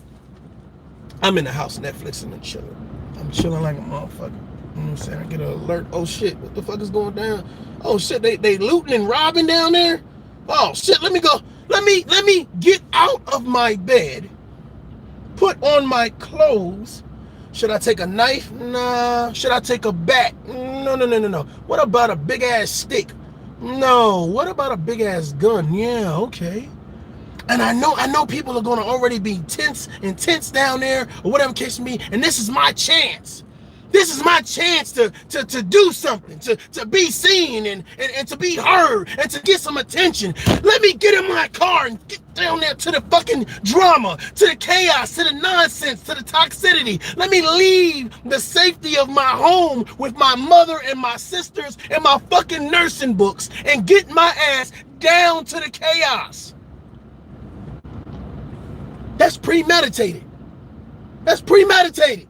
I'm in the house Netflixing and chilling. I'm chilling like a motherfucker. You know what I'm saying? I get an alert. Oh shit, what the fuck is going down? Oh shit, they looting and robbing down there? Oh shit, let me go. Let me get out of my bed. Put on my clothes. Should I take a knife? Nah. Should I take a bat? No. What about a big ass stick? No. What about a big ass gun? Yeah, okay. And I know people are gonna already be intense down there, or whatever case may be, and this is my chance. This is my chance to do something, to be seen and to be heard and to get some attention. Let me get in my car and get down there to the fucking drama, to the chaos, to the nonsense, to the toxicity. Let me leave the safety of my home with my mother and my sisters and my fucking nursing books and get my ass down to the chaos. That's premeditated. That's premeditated.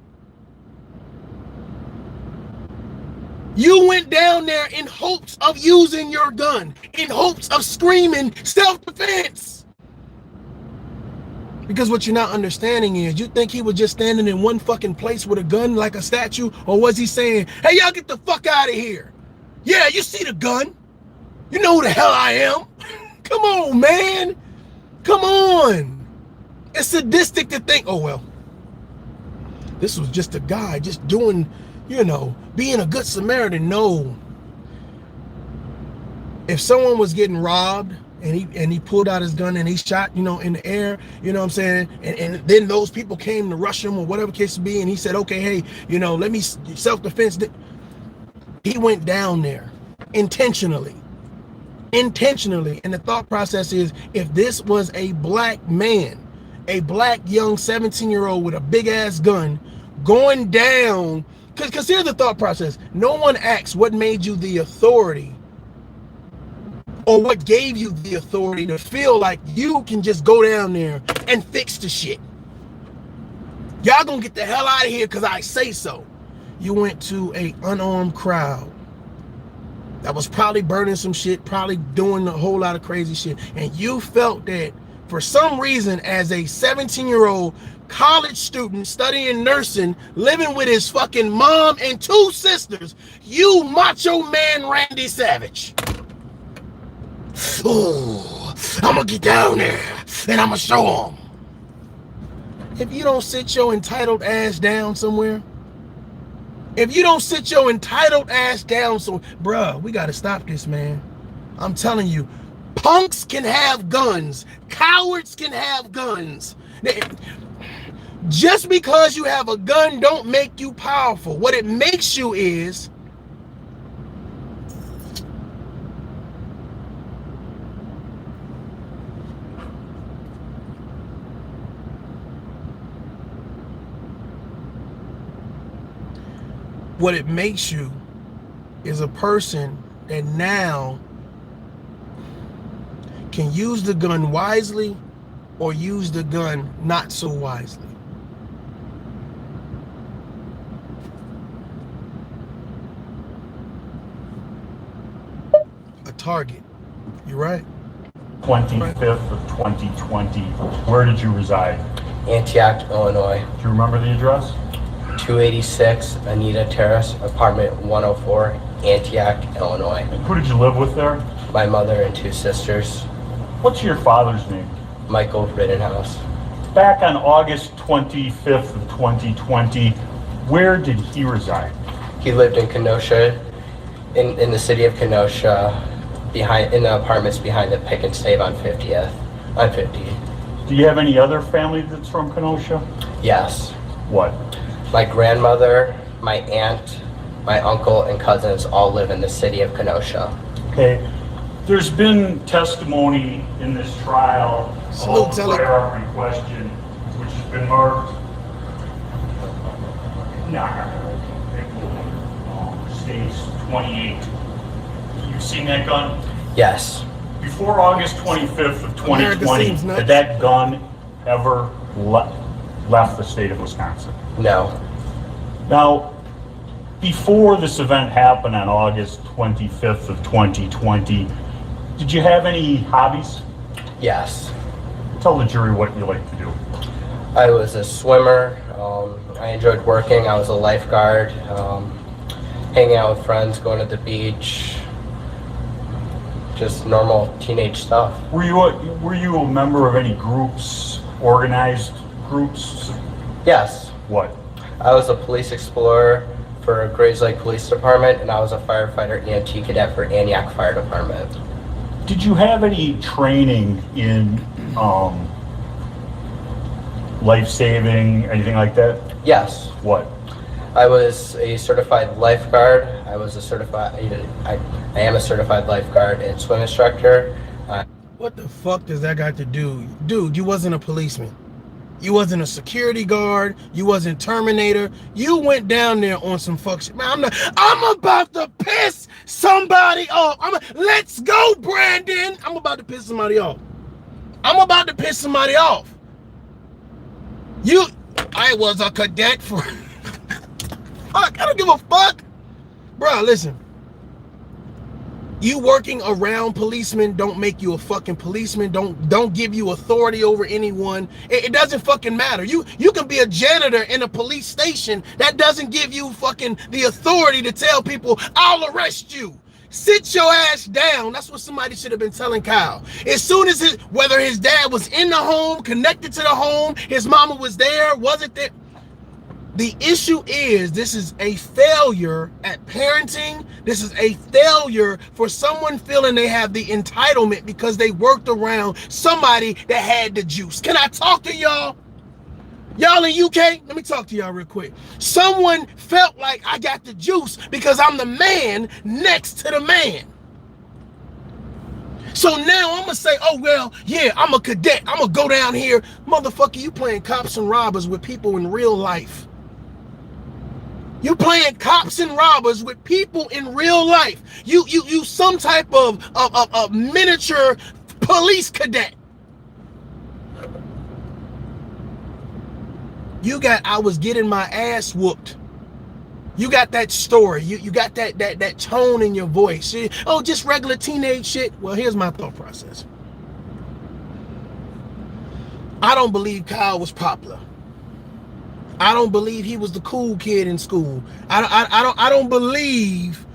You went down there in hopes of using your gun, in hopes of screaming self-defense. Because what you're not understanding is, you think he was just standing in one fucking place with a gun like a statue, or was he saying, hey, y'all get the fuck out of here? Yeah, you see the gun. You know who the hell I am. Come on, man. Come on. It's sadistic to think, oh, well, this was just a guy just doing, you know, being a good Samaritan. No. If someone was getting robbed and he pulled out his gun and he shot, you know, in the air, you know what I'm saying? And then those people came to rush him or whatever case to be, and he said, okay, hey, you know, let me self-defense. He went down there intentionally. And the thought process is, if this was a black man, a black young 17-year-old with a big ass gun going down, because here's the thought process. No one asks what made you the authority or what gave you the authority to feel like you can just go down there and fix the shit. Y'all gonna get the hell out of here because I say so. you went to a unarmed crowd that was probably burning some shit, probably doing a whole lot of crazy shit, and you felt that for some reason, as a 17-year-old college student studying nursing, living with his fucking mom and 2 sisters, you macho man Randy Savage. Ooh, I'm gonna get down there and I'm gonna show him. If you don't sit your entitled ass down somewhere, if you don't sit your entitled ass down, so bruh, we gotta stop this, man. I'm telling you, punks can have guns, cowards can have guns. Just because you have a gun don't make you powerful. What it makes you is a person that now can use the gun wisely or use the gun not so wisely. A target. You right? 25th of 2020. Where did you reside? Antioch, Illinois. Do you remember the address? 286 Anita Terrace, apartment 104, Antioch, Illinois. And who did you live with there? My mother and 2 sisters. What's your father's name? Michael Rittenhouse. Back on August 25th of 2020, where did he reside? He lived in Kenosha, in the city of Kenosha, in the apartments behind the Pick and Save on 50th, on 50. Do you have any other family that's from Kenosha? Yes. What? My grandmother, my aunt, my uncle, and cousins all live in the city of Kenosha. Okay. There's been testimony in this trial of the prior Arbery question, which has been marked states 28. You've seen that gun? Yes. Before August 25th of 2020, had that gun ever left the state of Wisconsin? No. Now, before this event happened on August 25th of 2020, did you have any hobbies? Yes. Tell the jury what you like to do. I was a swimmer. I enjoyed working. I was a lifeguard. Hanging out with friends, going to the beach. Just normal teenage stuff. Were you a member of any groups, organized groups? Yes. What? I was a police explorer for Grays Lake Police Department, and I was a firefighter EMT cadet for Antioch Fire Department. Did you have any training in life-saving, anything like that? Yes. What? I was a certified lifeguard. I am a certified lifeguard and swim instructor. What the fuck does that got to do? Dude, you wasn't a policeman. You wasn't a security guard. You wasn't Terminator. You went down there on some fuck shit. Man, I'm about to piss somebody off. Let's go, Brandon. I'm about to piss somebody off. I was a cadet for... Fuck, I don't give a fuck. Bro, listen. You working around policemen don't make you a fucking policeman. Don't give you authority over anyone. It doesn't fucking matter. You can be a janitor in a police station. That doesn't give you fucking the authority to tell people, I'll arrest you. Sit your ass down. That's what somebody should have been telling Kyle. As soon as whether his dad was in the home, connected to the home, his mama was there, wasn't there. The issue is this is a failure at parenting. This is a failure for someone feeling they have the entitlement because they worked around somebody that had the juice. Can I talk to y'all? Y'all in UK? Let me talk to y'all real quick. Someone felt like I got the juice because I'm the man next to the man. So now I'm gonna say, oh, well, yeah, I'm a cadet. I'm gonna go down here. Motherfucker, you playing cops and robbers with people in real life. You playing cops and robbers with people in real life. You some type of miniature police cadet. I was getting my ass whooped. You got that story. You got that tone in your voice. Oh, just regular teenage shit. Well, here's my thought process. I don't believe Kyle was popular. I don't believe he was the cool kid in school. I don't believe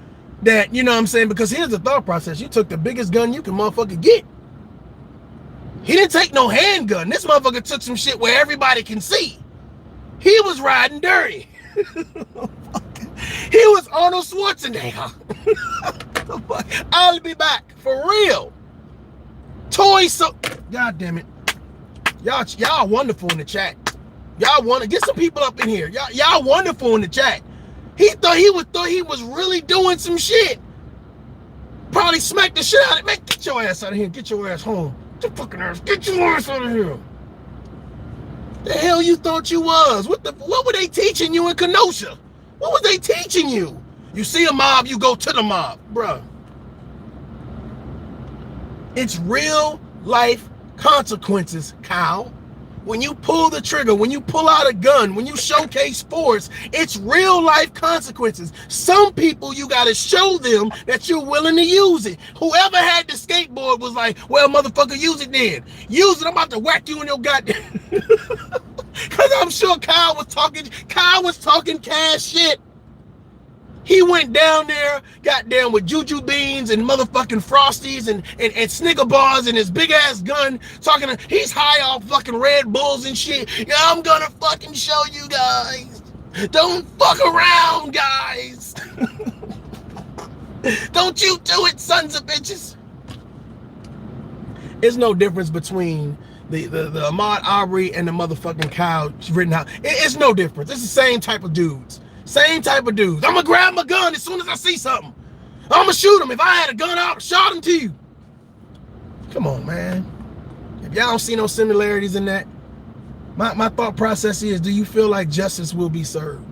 that, you know what I'm saying? Because here's the thought process. You took the biggest gun you can motherfucking get. He didn't take no handgun. This motherfucker took some shit where everybody can see. He was riding dirty. He was Arnold Schwarzenegger. I'll be back for real. God damn it. Y'all wonderful in the chat. Y'all want to get some people up in here. Y'all wonderful in the chat. He thought he was really doing some shit. Probably smacked the shit out of it. Man, get your ass out of here. Get your ass home. Get your fucking ass. Get your ass out of here. The hell you thought you was? What were they teaching you in Kenosha? What was they teaching you? You see a mob, you go to the mob, bruh. It's real life consequences, Kyle. When you pull the trigger, when you pull out a gun, when you showcase force, it's real life consequences. Some people, you got to show them that you're willing to use it. Whoever had the skateboard was like, well, motherfucker, use it then. Use it, I'm about to whack you in your goddamn... Because I'm sure Kyle was talking cash shit. He went down there, got down with Juju Beans and motherfucking Frosties and Snicker bars and his big ass gun, he's high off fucking Red Bulls and shit. Yeah, I'm gonna fucking show you guys. Don't fuck around, guys. Don't you do it, sons of bitches. There's no difference between the Ahmaud Arbery and the motherfucking Kyle Rittenhouse. It's no difference. It's the same type of dudes. Same type of dudes. I'm gonna grab my gun as soon as I see something. I'm gonna shoot him. If I had a gun out, shot him to you. Come on, man. If y'all don't see no similarities in that, my thought process is, do you feel like justice will be served?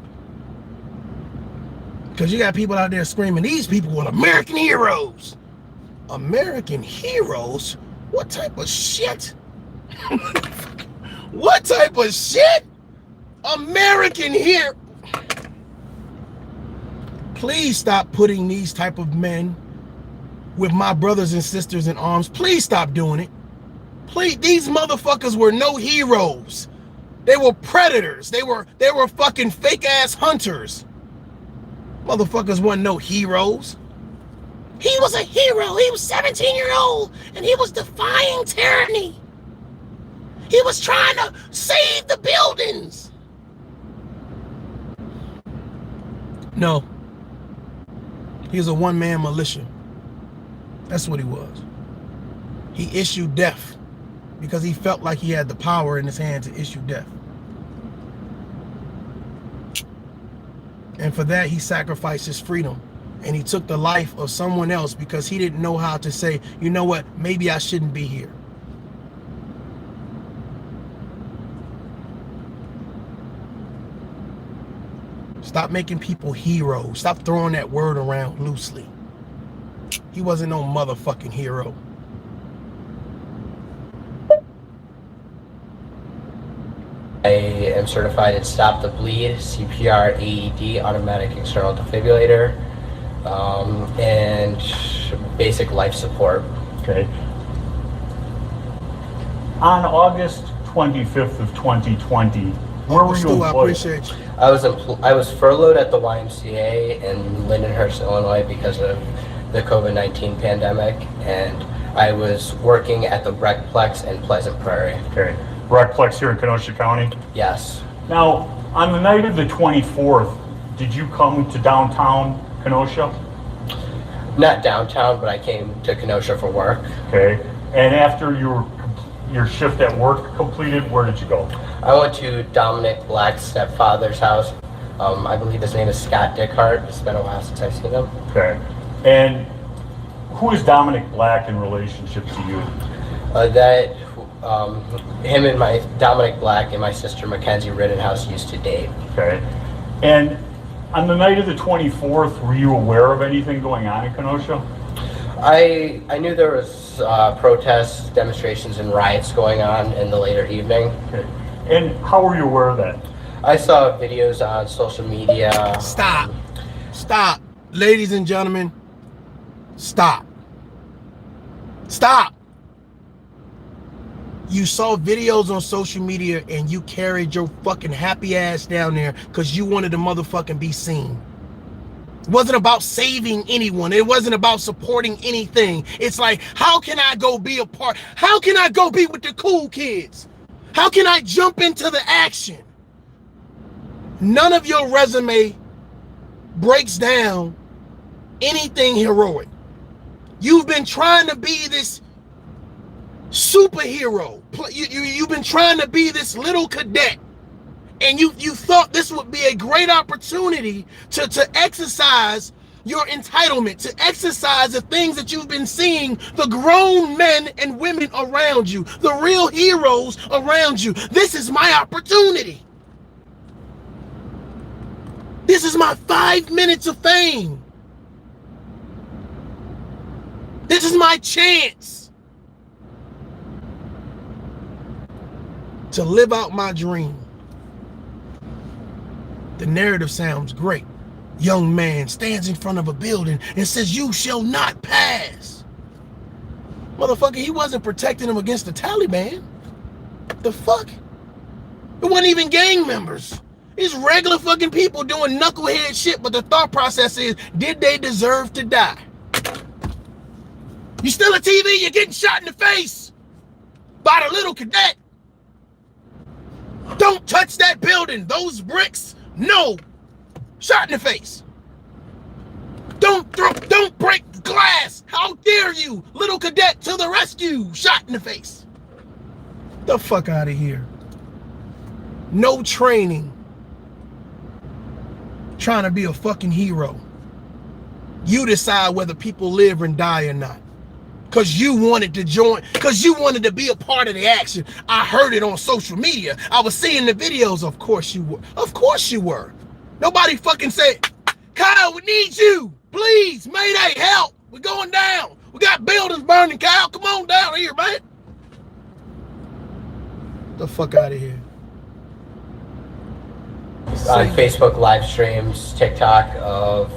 Because you got people out there screaming, these people were American heroes. American heroes? What type of shit? What type of shit? American hero. Please stop putting these type of men with my brothers and sisters in arms. Please stop doing it. Please, these motherfuckers were no heroes. They were predators. They were fucking fake ass hunters. Motherfuckers weren't no heroes. He was a hero. He was 17-year-old and he was defying tyranny. He was trying to save the buildings. No. He was a one-man militia. That's what he was. He issued death because he felt like he had the power in his hand to issue death. And for that, he sacrificed his freedom. And he took the life of someone else because he didn't know how to say, you know what, maybe I shouldn't be here. Stop making people heroes. Stop throwing that word around loosely. He wasn't no motherfucking hero. I am certified in Stop the Bleed, CPR, AED, automatic external defibrillator, and basic life support. Okay. On August 25th of 2020, where were you employed? I appreciate you. I was furloughed at the YMCA in Lindenhurst, Illinois because of the COVID-19 pandemic, and I was working at the Recplex in Pleasant Prairie. Okay. Recplex here in Kenosha County? Yes. Now, on the night of the 24th, did you come to downtown Kenosha? Not downtown, but I came to Kenosha for work. Okay. And after your shift at work completed, where did you go? I went to Dominic Black's stepfather's house. I believe his name is Scott Dickhart. It's been a while since I've seen him. Okay. And who is Dominic Black in relationship to you? Him and Dominic Black and my sister Mackenzie Rittenhouse used to date. Okay. And on the night of the 24th, were you aware of anything going on in Kenosha? I knew there was protests, demonstrations, and riots going on in the later evening. Okay. And how were you aware of that? I saw videos on social media. Stop. Stop. Ladies and gentlemen, stop. Stop. You saw videos on social media and you carried your fucking happy ass down there because you wanted to motherfucking be seen. It wasn't about saving anyone. It wasn't about supporting anything. It's like, how can I go be a part? How can I go be with the cool kids? How can I jump into the action? None of your resume breaks down anything heroic. You've been trying to be this superhero. You've been trying to be this little cadet. And you thought this would be a great opportunity to exercise your entitlement, to exercise the things that you've been seeing, the grown men and women around you, the real heroes around you. This is my opportunity. This is my 5 minutes of fame. This is my chance to live out my dream. The narrative sounds great. Young man stands in front of a building and says, "You shall not pass." Motherfucker, he wasn't protecting him against the Taliban. The fuck? It wasn't even gang members. It's regular fucking people doing knucklehead shit, but the thought process is, did they deserve to die? You still a TV, you're getting shot in the face by the little cadet. Don't touch that building. Those bricks, no. Shot in the face. Don't break glass. How dare you? Little cadet to the rescue. Shot in the face. The fuck out of here. No training. Trying to be a fucking hero. You decide whether people live and die or not. Because you wanted to join, because you wanted to be a part of the action. I heard it on social media. I was seeing the videos. Of course you were. Of course you were. Nobody fucking said, "Kyle, we need you. Please, Mayday, help. We're going down. We got buildings burning, Kyle. Come on down here, man." Get the fuck out of here. On Facebook live streams, TikTok of,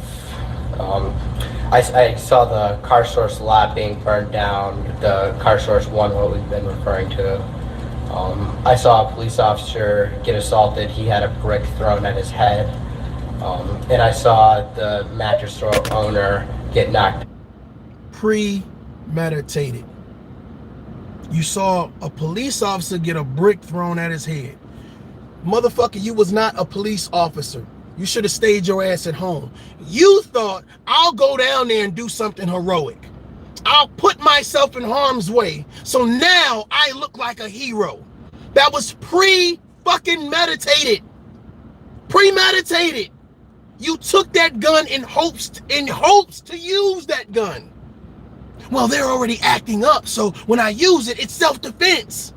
I saw the car source lot being burned down, the car source 1, what we've been referring to. I saw a police officer get assaulted. He had a brick thrown at his head. And I saw the mattress store owner get knocked. Premeditated. You saw a police officer get a brick thrown at his head. Motherfucker, you was not a police officer. You should have stayed your ass at home. You thought, I'll go down there and do something heroic. I'll put myself in harm's way, so now I look like a hero. That was pre-fucking meditated. Premeditated. You took that gun in hopes to use that gun. Well, they're already acting up, so when I use it, it's self-defense.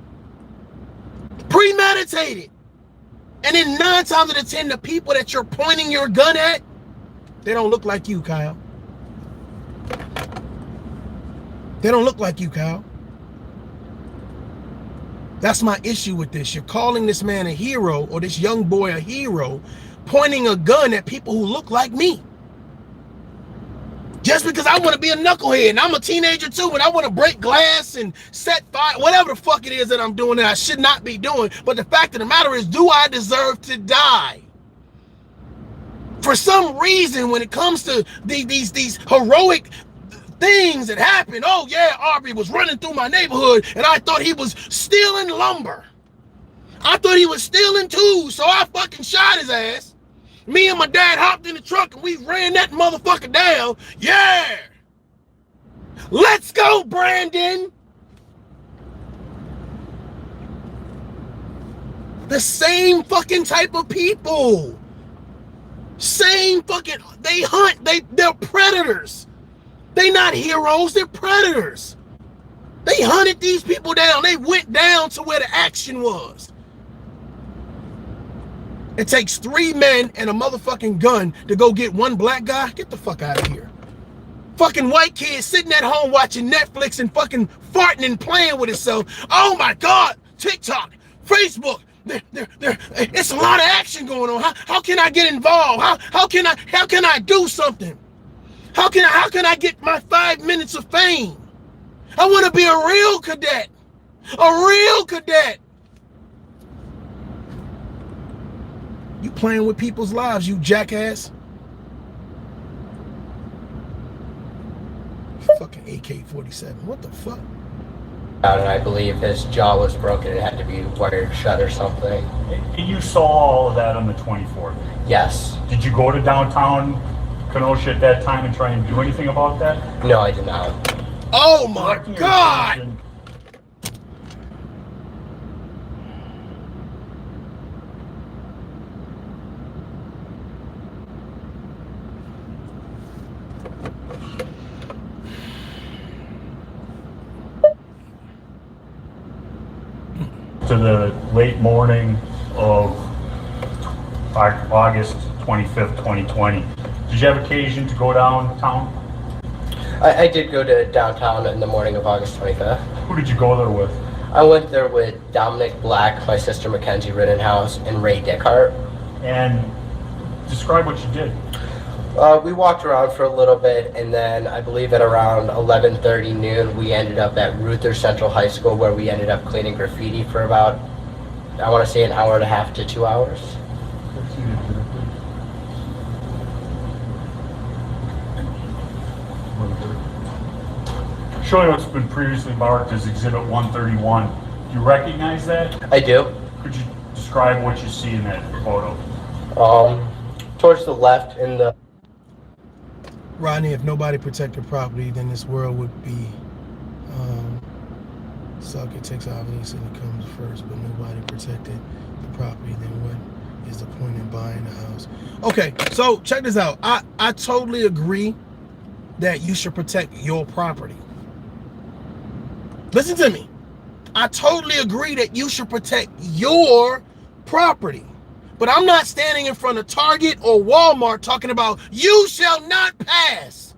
Premeditated. And then 9 times out of 10, the people that you're pointing your gun at, they don't look like you, Kyle. They don't look like you, Kyle. That's my issue with this. You're calling this man a hero, or this young boy a hero, pointing a gun at people who look like me. Just because I want to be a knucklehead, and I'm a teenager too, and I want to break glass and set fire, whatever the fuck it is that I'm doing that I should not be doing. But the fact of the matter is, do I deserve to die? For some reason, when it comes to these heroic things that happen, oh yeah, Aubrey was running through my neighborhood and I thought he was stealing lumber. I thought he was stealing tools, so I fucking shot his ass. Me and my dad hopped in the truck and we ran that motherfucker down. Yeah. Let's go, Brandon. The same fucking type of people. Same fucking, they hunt, they're predators. They not heroes, they're predators. They hunted these people down. They went down to where the action was. It takes 3 men and a motherfucking gun to go get one black guy. Get the fuck out of here. Fucking white kid sitting at home watching Netflix and fucking farting and playing with himself. Oh my God, TikTok, Facebook, it's a lot of action going on. How can I get involved? How can I do something? How can I get my 5 minutes of fame? I want to be a real cadet. A real cadet. You playing with people's lives, you jackass. Fucking AK-47. What the fuck? And I believe his jaw was broken. It had to be wired shut or something. And you saw all of that on the 24th? Yes. Did you go to downtown Kenosha at that time and try and do anything about that? No, I did not. Oh my God! To the late morning of August 25th, 2020. Did you have occasion to go downtown? I did go to downtown in the morning of August 25th. Who did you go there with? I went there with Dominic Black, my sister Mackenzie Rittenhouse, and Ray Dickhart. And describe what you did. We walked around for a little bit, and then I believe at around 11:30 noon, we ended up at Ruther Central High School, where we ended up cleaning graffiti for about, I want to say, an hour and a half to 2 hours. Showing what's been previously marked as Exhibit 131. Do you recognize that? I do. Could you describe what you see in that photo? Towards the left in the... Rodney, if nobody protected property, then this world would be suck. It takes obviously and it comes first, but nobody protected the property. Then what is the point in buying a house? Okay, so check this out. I totally agree that you should protect your property. Listen to me. I totally agree that you should protect your property. But I'm not standing in front of Target or Walmart talking about you shall not pass.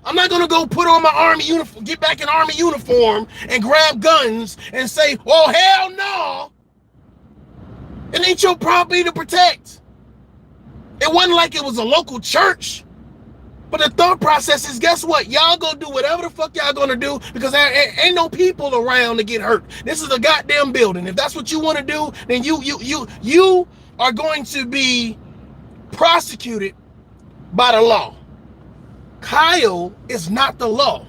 I'm not gonna go put on my army uniform, get back in army uniform and grab guns and say, oh hell no. It ain't your property to protect. It wasn't like it was a local church. But the thought process is, guess what? Y'all gonna do whatever the fuck y'all gonna do because there ain't no people around to get hurt. This is a goddamn building. If that's what you want to do, then you are going to be prosecuted by the law. Kyle is not the law.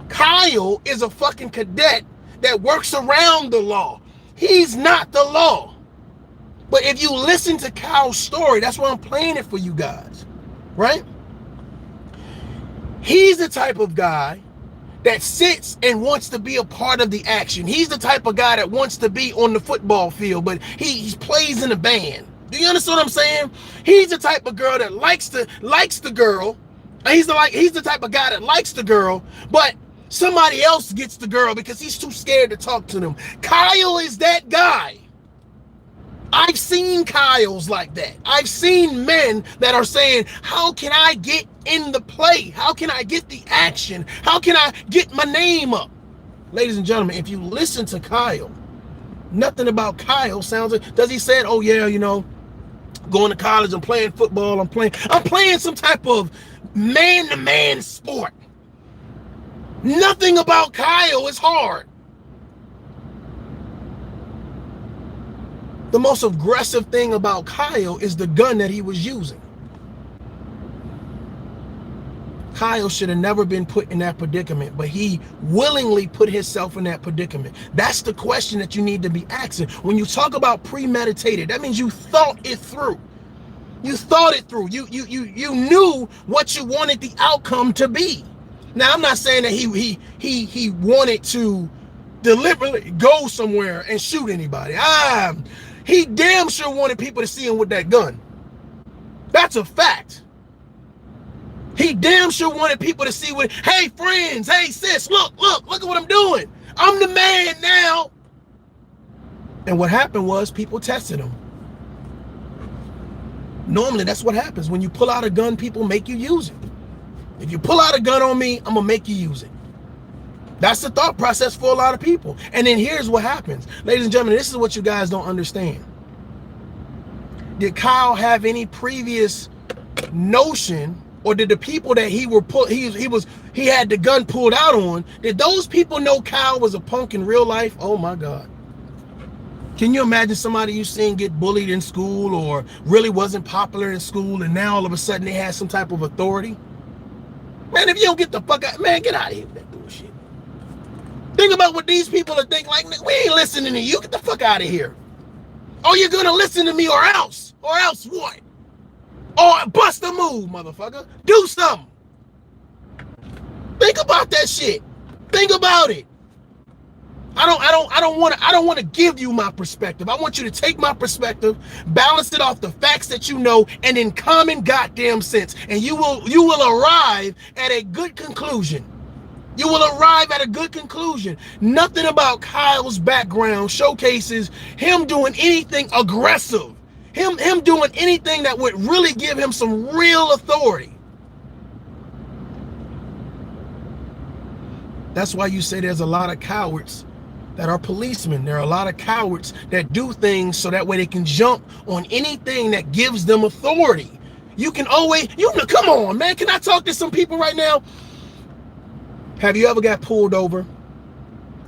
Kyle is a fucking cadet that works around the law. He's not the law. But if you listen to Kyle's story, that's why I'm playing it for you guys, right? He's the type of guy that sits and wants to be a part of the action. He's the type of guy that wants to be on the football field, but he plays in a band. Do you understand what I'm saying? He's the type of girl that likes the girl. He's the type of guy that likes the girl, but somebody else gets the girl because he's too scared to talk to them. Kyle is that guy. I've seen Kyles like that. I've seen men that are saying, how can I get in the play? How can I get the action? How can I get my name up? Ladies and gentlemen, if you listen to Kyle, nothing about Kyle sounds like, does he say, oh yeah, you know, going to college, I'm playing football, I'm playing some type of man-to-man sport. Nothing about Kyle is hard. The most aggressive thing about Kyle is the gun that he was using. Kyle should have never been put in that predicament, but he willingly put himself in that predicament. That's the question that you need to be asking. When you talk about premeditated, that means you thought it through. You thought it through. You knew what you wanted the outcome to be. Now, I'm not saying that he wanted to deliberately go somewhere and shoot anybody. He damn sure wanted people to see him with that gun. That's a fact. He damn sure wanted people to see what, hey friends, hey sis, look at what I'm doing. I'm the man now. And what happened was people tested him. Normally that's what happens. When you pull out a gun, people make you use it. If you pull out a gun on me, I'm gonna make you use it. That's the thought process for a lot of people. And then here's what happens. Ladies and gentlemen, this is what you guys don't understand. Did Kyle have any previous notion, or did the people that he had the gun pulled out on, did those people know Kyle was a punk in real life? Oh my God. Can you imagine somebody you seen get bullied in school or really wasn't popular in school, and now all of a sudden they had some type of authority? Man, if you don't get the fuck out, man, get out of here with that bullshit. Think about what these people are thinking. Like, we ain't listening to you. Get the fuck out of here. Oh, you're gonna listen to me or else? Or else what? Or bust a move, motherfucker. Do something. Think about that shit. Think about it. I don't want to give you my perspective. I want you to take my perspective, balance it off the facts that you know, and in common goddamn sense, and you will arrive at a good conclusion. You will arrive at a good conclusion. Nothing about Kyle's background showcases him doing anything aggressive. Him doing anything that would really give him some real authority. That's why you say there's a lot of cowards that are policemen. There are a lot of cowards that do things so that way they can jump on anything that gives them authority. You can always, come on, man. Can I talk to some people right now? Have you ever got pulled over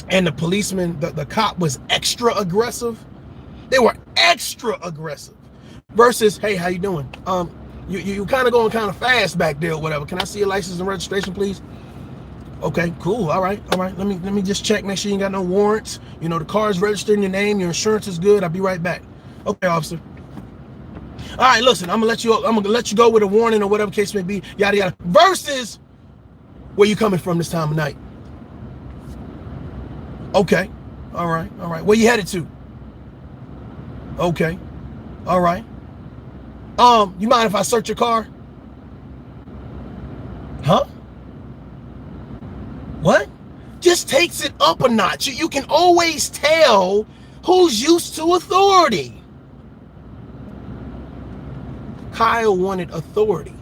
and the policeman, the cop was extra aggressive? They were extra aggressive versus, hey, how you doing? You kind of going kind of fast back there or whatever. Can I see your license and registration, please? Okay, cool. All right. Let me just check, make sure you ain't got no warrants. You know, the car is registered in your name, your insurance is good. I'll be right back. Okay, officer. All right, listen, I'm gonna let you go with a warning or whatever case may be, yada yada. Versus, where you coming from this time of night? Okay. All right. Where you headed to? Okay. All right. You mind if I search your car? Huh? What? Just takes it up a notch. You can always tell who's used to authority. Kyle wanted authority.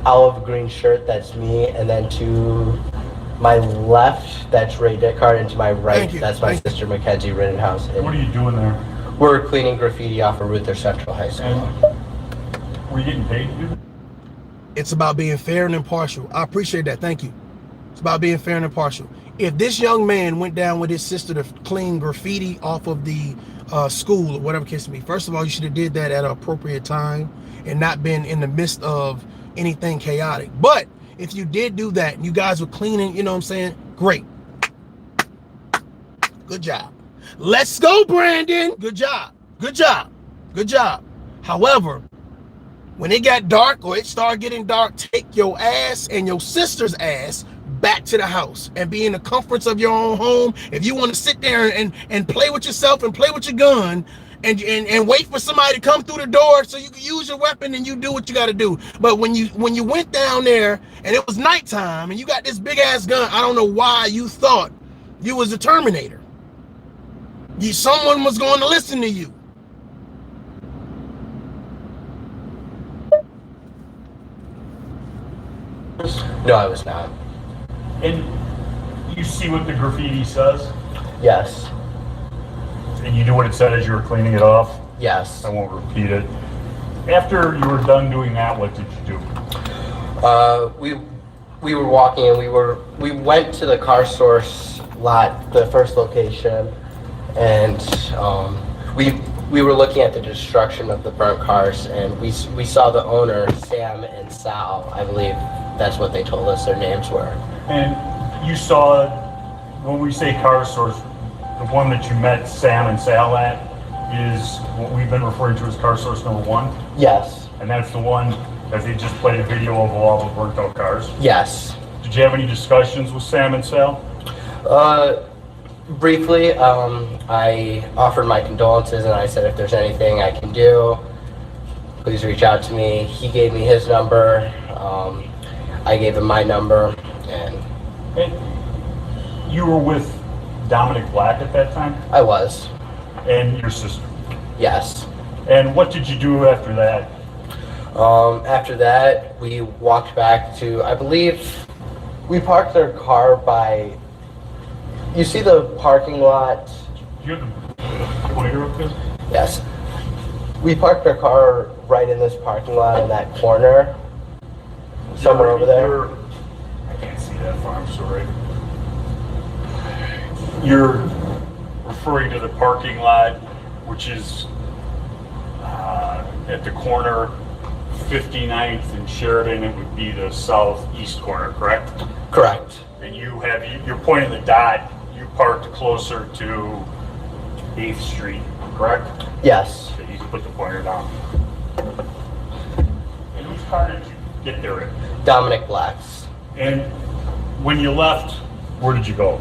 Olive green shirt, that's me, and then to my left, that's Ray Dickard, and to my right, that's my sister Mackenzie Rittenhouse. What are you doing there? We're cleaning graffiti off of Ruther Central High School. And were you getting paid to do that? It's about being fair and impartial. I appreciate that. Thank you. It's about being fair and impartial. If this young man went down with his sister to clean graffiti off of the school or whatever case may be, first of all, you should have did that at an appropriate time and not been in the midst of anything chaotic. But if you did do that and you guys were cleaning, you know what I'm saying? Great. Good job. Let's go, Brandon. Good job. Good job. Good job. However, when it got dark or it started getting dark, take your ass and your sister's ass back to the house and be in the comforts of your own home. If you want to sit there and play with yourself and play with your gun and wait for somebody to come through the door so you can use your weapon, and you do what you got to do. But when you went down there and it was nighttime and you got this big ass gun, I don't know why you thought you was a Terminator. Someone was going to listen to you. No, I was not. And you see what the graffiti says? Yes. And you knew what it said as you were cleaning it off? Yes. I won't repeat it. After you were done doing that, what did you do? We were walking and we went to the car source lot, the first location, and we were looking at the destruction of the burnt cars, and we saw the owner, Sam and Sal, I believe that's what they told us their names were. And you saw, when we say car source, the one that you met Sam and Sal at is what we've been referring to as car source number 1? Yes. And that's the one that they just played a video of all the burnt out cars? Yes. Did you have any discussions with Sam and Sal? Briefly, I offered my condolences and I said if there's anything I can do, please reach out to me. He gave me his number. I gave him my number. And you were with Dominic Black at that time? I was. And your sister? Yes. And what did you do after that? After that, we walked back to, I believe, we parked our car by, you see the parking lot? Do you have the pointer up there? Yes. We parked our car right in this parking lot in that corner, somewhere over there. I can't see that far, I'm sorry. You're referring to the parking lot, which is at the corner 59th and Sheridan. It would be the southeast corner, correct? Correct. And you're pointing the dot. You parked closer to 8th Street, correct? Yes. So you can put the pointer down. And whose car did you get there in? Dominic Black's. And when you left, where did you go?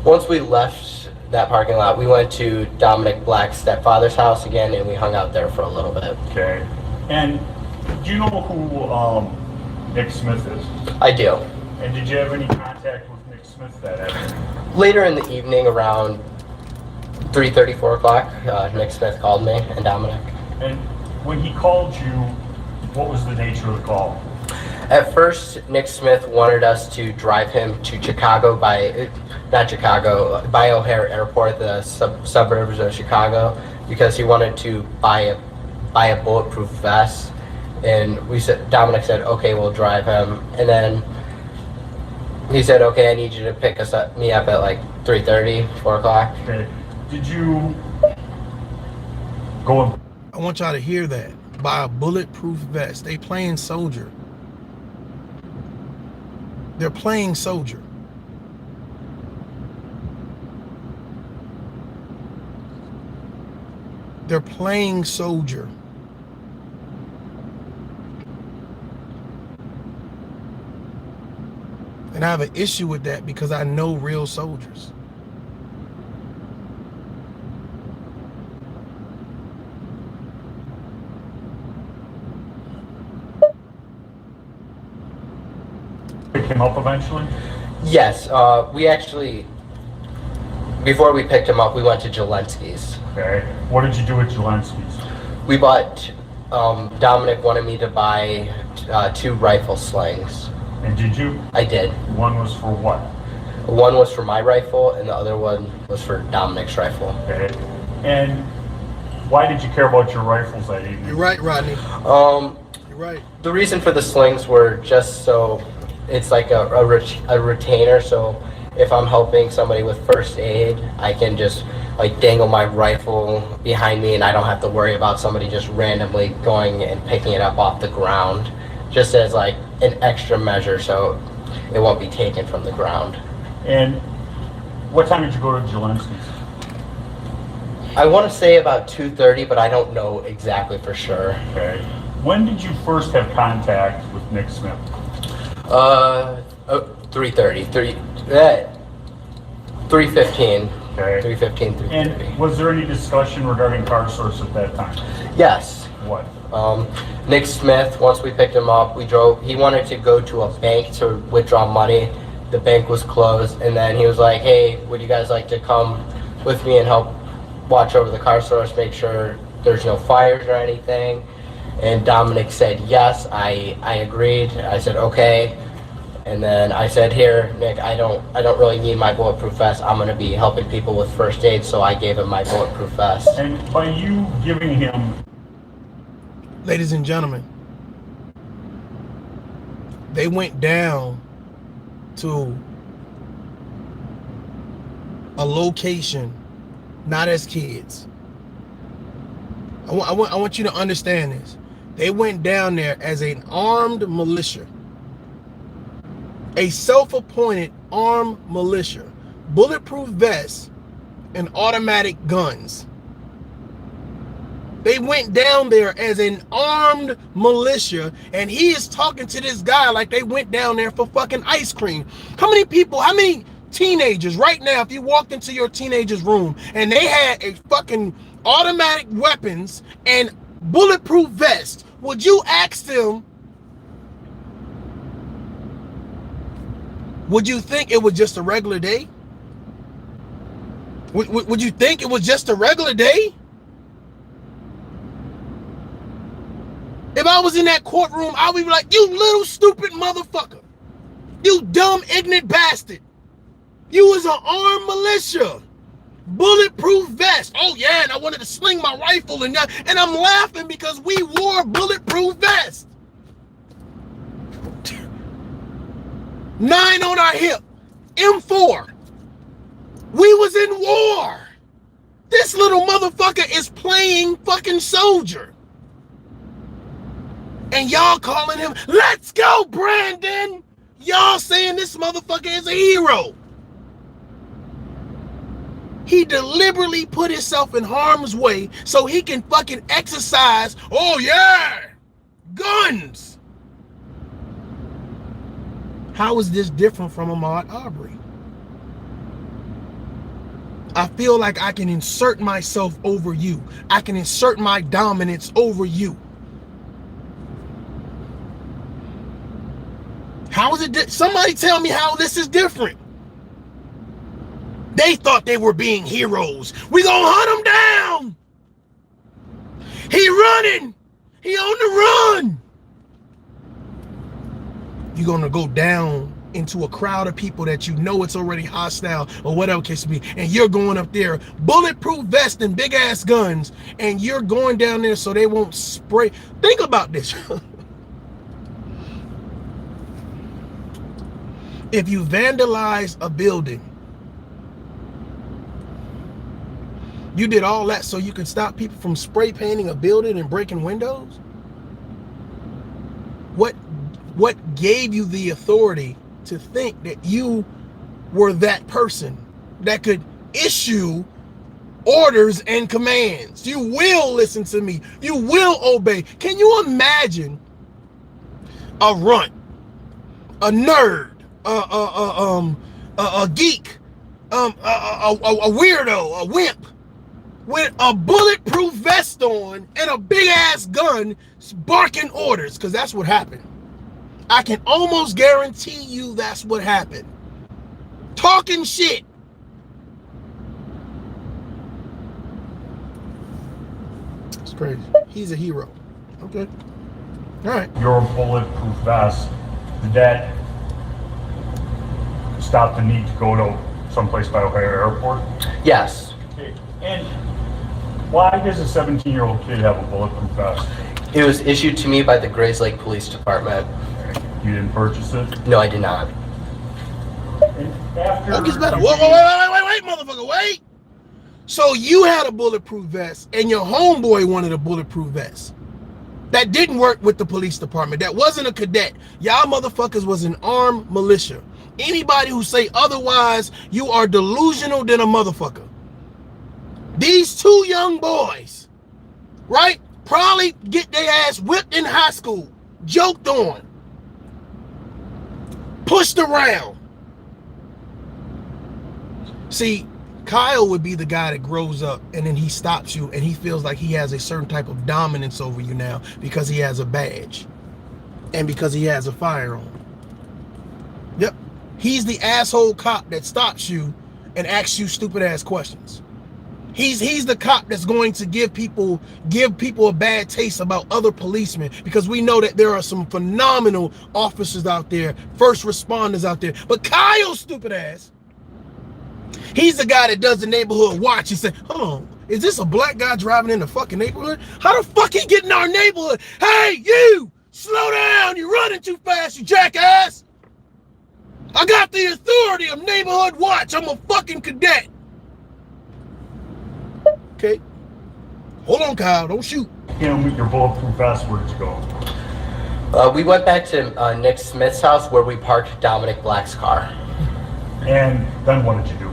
Once we left that parking lot, we went to Dominic Black's stepfather's house again, and we hung out there for a little bit. Okay. And do you know who Nick Smith is? I do. And did you have any contact with Nick Smith that afternoon? Later in the evening, around 3:30, 4 o'clock, Nick Smith called me and Dominic. And when he called you, what was the nature of the call? At first, Nick Smith wanted us to drive him to Chicago by O'Hare Airport, the suburbs of Chicago, because he wanted to buy a bulletproof vest. And Dominic said, okay, we'll drive him. And then he said, okay, I need you to pick me up at like 3:30, 4 o'clock. Okay. Did you go? I want y'all to hear that. Buy a bulletproof vest. They playing soldier. They're playing soldier. They're playing soldier. And I have an issue with that because I know real soldiers. Pick him up eventually? Yes, we actually, before we picked him up, we went to Jelensky's. Okay. What did you do at Jelensky's? We bought, Dominic wanted me to buy 2 rifle slings. And did you? I did. One was for what? One was for my rifle, and the other one was for Dominic's rifle. Okay. And why did you care about your rifles that evening? You're right, Rodney. You're right. The reason for the slings were just so it's like a retainer, so if I'm helping somebody with first aid, I can just like dangle my rifle behind me and I don't have to worry about somebody just randomly going and picking it up off the ground, just as like an extra measure so it won't be taken from the ground. And what time did you go to Jelensky's? I want to say about 2:30, but I don't know exactly for sure. Okay. When did you first have contact with Nick Smith? 3:30, 3:15. Okay. 3:15, 3:30. And was there any discussion regarding car source at that time? Yes. What? Nick Smith, once we picked him up, he wanted to go to a bank to withdraw money. The bank was closed, and then he was like, hey, would you guys like to come with me and help watch over the car source, make sure there's no fires or anything? And Dominic said yes. I agreed. I said okay. And then I said, here, Nick, I don't really need my bulletproof vest. I'm gonna be helping people with first aid, so I gave him my bulletproof vest. And by you giving him... Ladies and gentlemen, they went down to a location, not as kids. I want you to understand this. They went down there as an armed militia. A self-appointed armed militia. Bulletproof vests and automatic guns. They went down there as an armed militia, and he is talking to this guy like they went down there for fucking ice cream. How many people, how many teenagers right now, if you walked into your teenager's room and they had a fucking automatic weapons and bulletproof vest, would you ask them, would you think it was just a regular day? Would you think it was just a regular day? Would you think it was just a regular day? If I was in that courtroom, I would be like, you little stupid motherfucker. You dumb, ignorant bastard. You was an armed militia. Bulletproof vest. Oh yeah, and I wanted to sling my rifle and I'm laughing because we wore bulletproof vests. 9 on our hip. M4. We was in war. This little motherfucker is playing fucking soldier. And y'all calling him, let's go, Brandon. Y'all saying this motherfucker is a hero. He deliberately put himself in harm's way so he can fucking exercise, oh yeah, guns. How is this different from Ahmaud Arbery? I feel like I can insert myself over you. I can insert my dominance over you. How is it? Somebody tell me how this is different. They thought they were being heroes. We gonna hunt him down. He running. He on the run. You're gonna go down into a crowd of people that you know it's already hostile or whatever case may be, and you're going up there, bulletproof vest and big ass guns, and you're going down there so they won't spray. Think about this. If you vandalize a building, you did all that so you can stop people from spray painting a building and breaking windows? What gave you the authority to think that you were that person that could issue orders and commands? You will listen to me. You will obey. Can you imagine a runt, a nerd, a geek, a weirdo, a wimp with a bulletproof vest on and a big ass gun barking orders? Because that's what happened. I can almost guarantee you that's what happened. Talking shit. It's crazy. He's a hero. Okay. All right. Your bulletproof vest, did that stop the need to go to someplace by Ohio Airport? Yes. Okay. And why does a 17-year-old kid have a bulletproof vest? It was issued to me by the Grays Lake Police Department. You didn't purchase it? No, I did not. What gets better? Wait, motherfucker, wait. So you had a bulletproof vest and your homeboy wanted a bulletproof vest. That didn't work with the police department. That wasn't a cadet. Y'all motherfuckers was an armed militia. Anybody who say otherwise, you are delusional than a motherfucker. These two young boys, right, probably get their ass whipped in high school, joked on, pushed around. See, Kyle would be the guy that grows up and then he stops you and he feels like he has a certain type of dominance over you now because he has a badge and because he has a firearm. Yep. He's the asshole cop that stops you and asks you stupid ass questions. He's the cop that's going to give people a bad taste about other policemen, because we know that there are some phenomenal officers out there, first responders out there. But Kyle's stupid ass, he's the guy that does the neighborhood watch and say, hold on, is this a black guy driving in the fucking neighborhood? How the fuck he get in our neighborhood? Hey, you, slow down, you're running too fast, you jackass. I got the authority of neighborhood watch. I'm a fucking cadet. Okay. Hold on, Kyle. Don't shoot. With your bulletproof vest, where'd you go? We went back to Nick Smith's house where we parked Dominic Black's car. And then what did you do?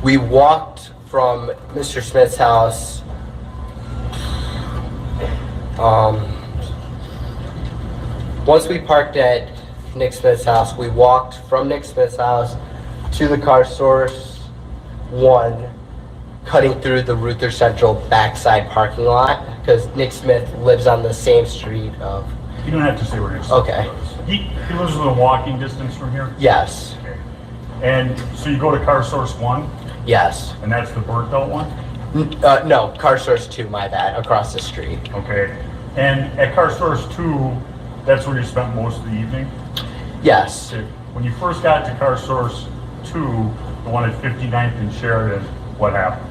We walked from Mr. Smith's house. Once we parked at Nick Smith's house, we walked from Nick Smith's house to the car source 1, cutting through the Ruther Central backside parking lot, because Nick Smith lives on the same street of... You don't have to say where Nick Smith Okay. lives. He lives within walking distance from here? Yes. Okay. And so you go to car source 1? Yes. And that's the burnt out one? No, car source 2, my bad, across the street. Okay. And at Car Source 2, that's where you spent most of the evening? Yes. Okay. When you first got to Car Source 2, the one at 59th and Sheridan, what happened?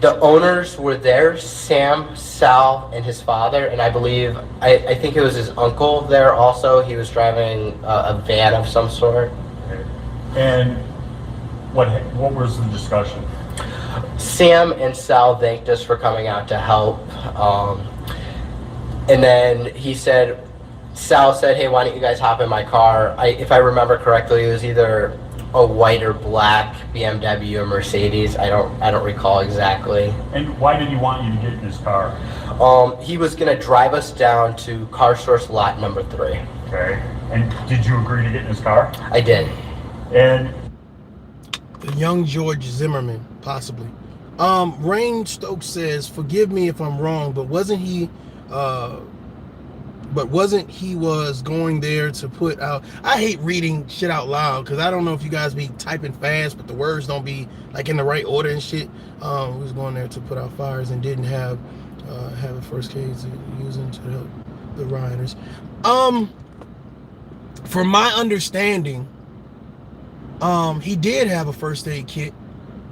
The owners were there, Sam, Sal, and his father, and I believe, I think it was his uncle there also. He was driving a van of some sort. Okay. And what was the discussion? Sam and Sal thanked us for coming out to help. And then Sal said, hey, why don't you guys hop in my car? If I remember correctly, it was either a white or black BMW or Mercedes. I don't recall exactly. And why did he want you to get in his car? He was gonna drive us down to Car Source lot number 3. Okay. And did you agree to get in his car? I did. And the young George Zimmerman, possibly. Rain Stokes says, forgive me if I'm wrong, but wasn't he was going there to put out, I hate reading shit out loud because I don't know if you guys be typing fast, but the words don't be like in the right order and shit. He was going there to put out fires and didn't have a first aid using to help the rioters. From my understanding, he did have a first aid kit,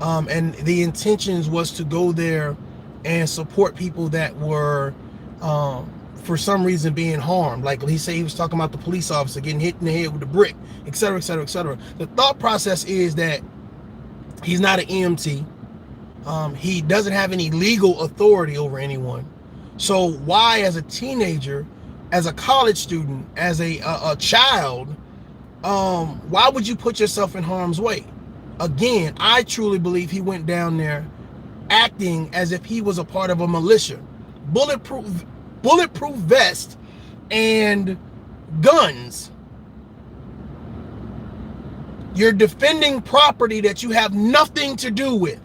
and the intentions was to go there and support people that were for some reason being harmed. Like he said, he was talking about the police officer getting hit in the head with a brick, etc., etc., etc. The thought process is that he's not an EMT. He doesn't have any legal authority over anyone. So why, as a teenager, as a college student, as a child, why would you put yourself in harm's way? Again, I truly believe he went down there acting as if he was a part of a militia. Bulletproof vest and guns. You're defending property that you have nothing to do with,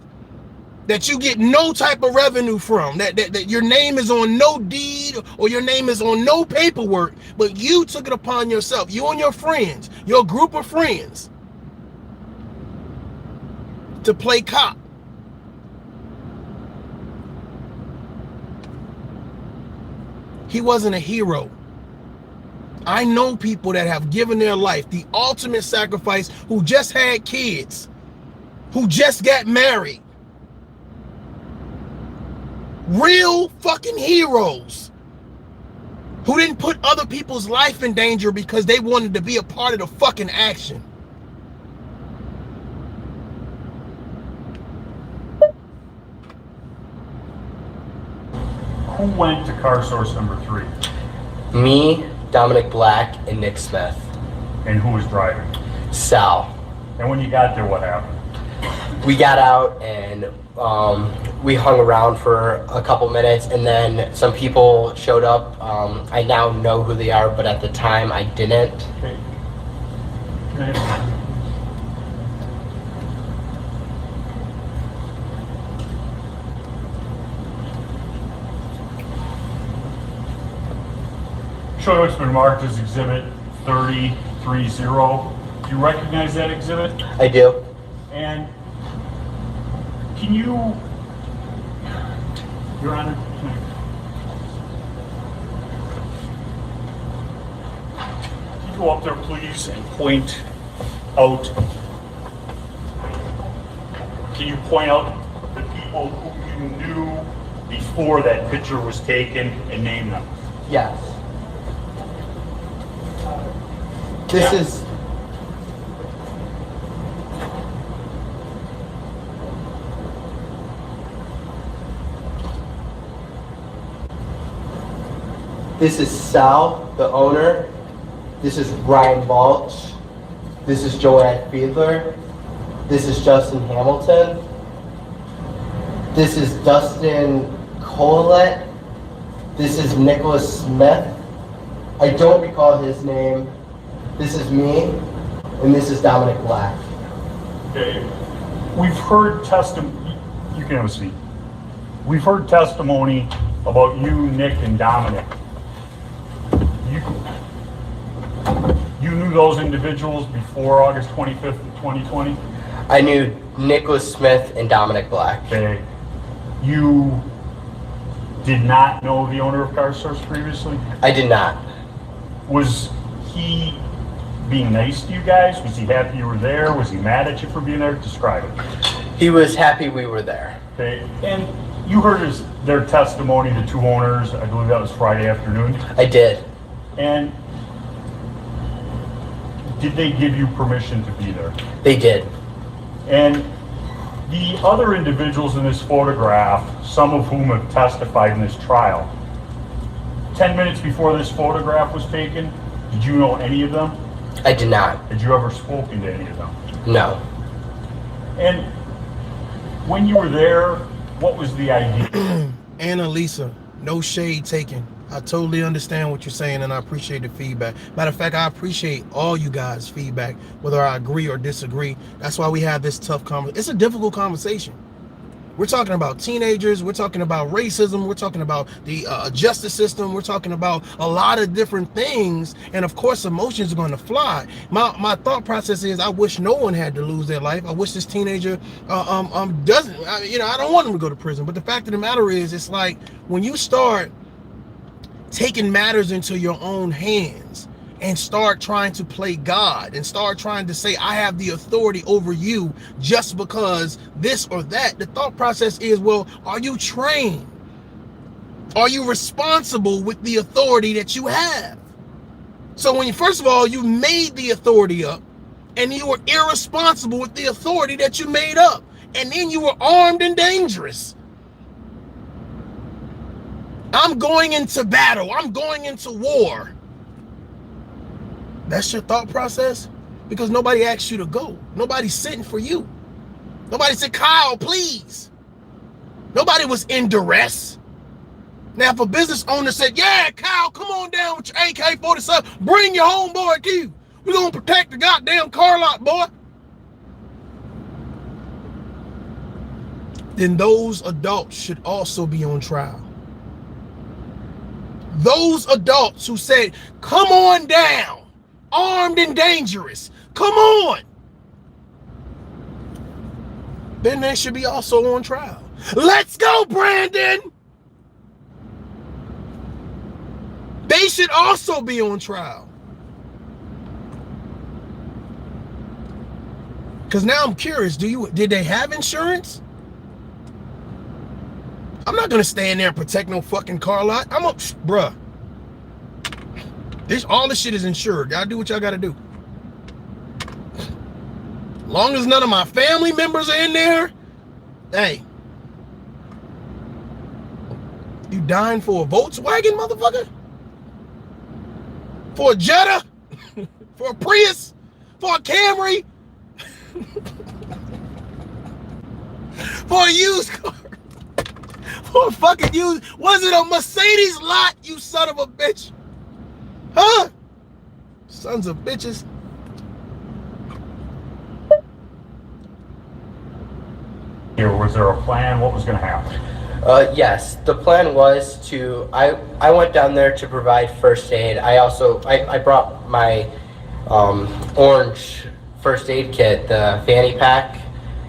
that you get no type of revenue from, that your name is on no deed or your name is on no paperwork, but you took it upon yourself, you and your friends, your group of friends, to play cop. He wasn't a hero. I know people that have given their life, the ultimate sacrifice, who just had kids, who just got married. Real fucking heroes who didn't put other people's life in danger because they wanted to be a part of the fucking action. who went to car source number 3? Me, Dominic Black, and Nick Smith. And who was driving? Sal. And when you got there, what happened? We got out and we hung around for a couple minutes, and then some people showed up. I now know who they are, but at the time I didn't. Okay. Show it's been marked as exhibit 3030. Do you recognize that exhibit? I do. And can you, Your Honor, can you go up there, please, and point out, can you point out the people who you knew before that picture was taken and name them? Yes. This is... This is Sal, the owner. This is Ryan Balch. This is Joanne Fiedler. This is Justin Hamilton. This is Dustin Colette. This is Nicholas Smith. I don't recall his name. This is me, and this is Dominic Black. Okay. We've heard testimony. You can have a seat. We've heard testimony about you, Nick, and Dominic. You knew those individuals before August 25th, 2020? I knew Nicholas Smith and Dominic Black. Okay. You did not know the owner of Car Source previously? I did not. Was he being nice to you guys? Was he happy you were there? Was he mad at you for being there? Describe it. He was happy we were there. Okay, and you heard their testimony, the two owners, I believe that was Friday afternoon? I did. And did they give you permission to be there? They did. And the other individuals in this photograph, some of whom have testified in this trial, 10 minutes before this photograph was taken, did you know any of them? I did not. Had you ever spoken to any of them? No. And when you were there, what was the idea? Annalisa, no shade taken. I totally understand what you're saying, and I appreciate the feedback. Matter of fact, I appreciate all you guys' feedback, whether I agree or disagree. That's why we have this tough conversation. It's a difficult conversation. We're talking about teenagers. We're talking about racism. We're talking about the justice system. We're talking about a lot of different things. And of course, emotions are going to fly. My thought process is I wish no one had to lose their life. I wish this teenager doesn't, I don't want them to go to prison. But the fact of the matter is, it's like when you start taking matters into your own hands and start trying to play God and start trying to say, I have the authority over you just because this or that. The thought process is, well, are you trained? Are you responsible with the authority that you have? So when you, first of all, you made the authority up and you were irresponsible with the authority that you made up. And then you were armed and dangerous. I'm going into battle. I'm going into war. That's your thought process? Because nobody asked you to go. Nobody's sitting for you. Nobody said, Kyle, please. Nobody was in duress. Now, if a business owner said, yeah, Kyle, come on down with your AK-47, bring your homeboy to you. We're going to protect the goddamn car lot, boy. Then those adults should also be on trial. Those adults who said, come on down. Armed and dangerous. Come on. Then they should be also on trial. Let's go, Brandon. They should also be on trial. Because now I'm curious, did they have insurance? I'm not gonna stand there and protect no fucking car lot. Bruh. All this shit is insured. Y'all do what y'all gotta do. Long as none of my family members are in there, hey. You dying for a Volkswagen, motherfucker? For a Jetta? For a Prius? For a Camry? For a used car? For a fucking used, was it a Mercedes lot, you son of a bitch? Huh? Sons of bitches. Here, was there a plan? What was going to happen? Yes, the plan was to, I went down there to provide first aid. I brought my orange first aid kit, the fanny pack,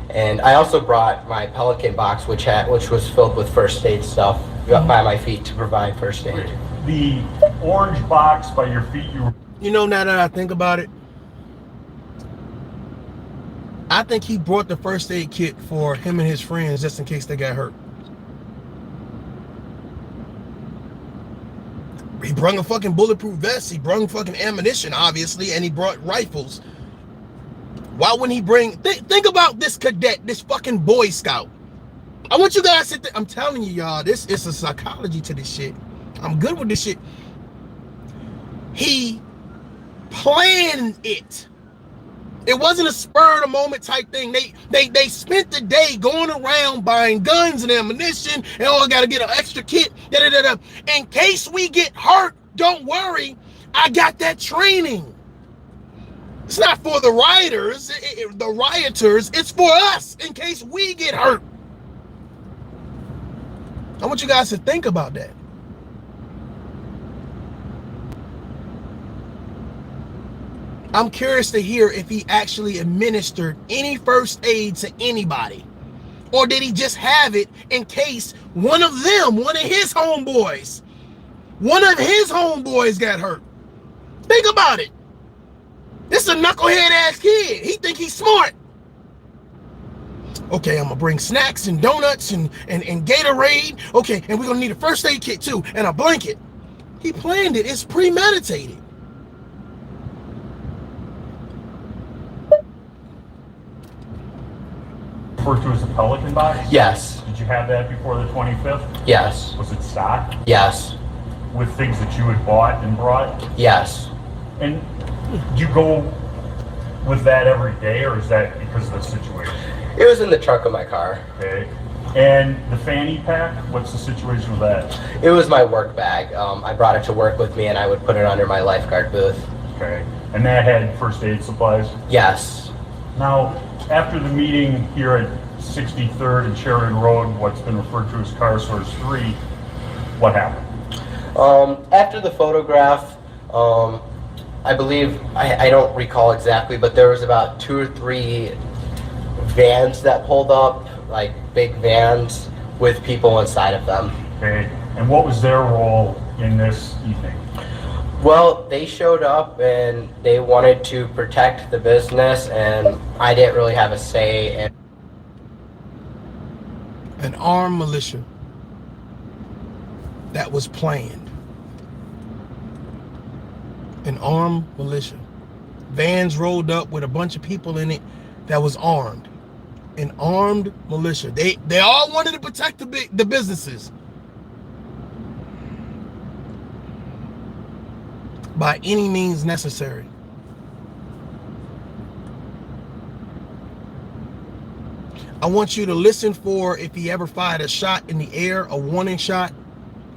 and I also brought my Pelican box, which was filled with first aid stuff by my feet to provide first aid. The orange box by your feet, you know, now that I think about it, I think he brought the first aid kit for him and his friends just in case they got hurt. He brought a fucking bulletproof vest, he brought fucking ammunition, obviously, and he brought rifles. Why wouldn't he bring, think about this cadet, this fucking Boy Scout. I want you guys to I'm telling you, y'all, this is a psychology to this shit. I'm good with this shit. He planned it. It wasn't a spur of the moment type thing. They spent the day going around buying guns and ammunition and I gotta get an extra kit. In case we get hurt, don't worry. I got that training. It's not for the rioters, it's for us in case we get hurt. I want you guys to think about that. I'm curious to hear if he actually administered any first aid to anybody Or did he just have it in case one of his homeboys got hurt? Think about it. This is a knucklehead ass kid. He think he's smart. Okay, I'm gonna bring snacks and donuts and Gatorade. Okay, and we're gonna need a first aid kit too, and a blanket. He planned it. It's premeditated. Referred to as a Pelican box? Yes. Did you have that before the 25th? Yes. Was it stocked? Yes. With things that you had bought and brought? Yes. And do you go with that every day, or is that because of the situation? It was in the trunk of my car. Okay. And the fanny pack, what's the situation with that? It was my work bag. I brought it to work with me and I would put it under my lifeguard booth. Okay. And that had first aid supplies? Yes. Now, after the meeting here at 63rd and Sheridan Road, what's been referred to as Car Source 3, what happened? After the photograph, I believe, I don't recall exactly, but there was about 2 or 3 vans that pulled up, like big vans with people inside of them. Okay, and what was their role in this evening? Well, they showed up and they wanted to protect the business, and I didn't really have a say. An armed militia that was planned. An armed militia. Vans rolled up with a bunch of people in it that was armed. An armed militia. They all wanted to protect the businesses. By any means necessary. I want you to listen for if he ever fired a shot in the air, a warning shot.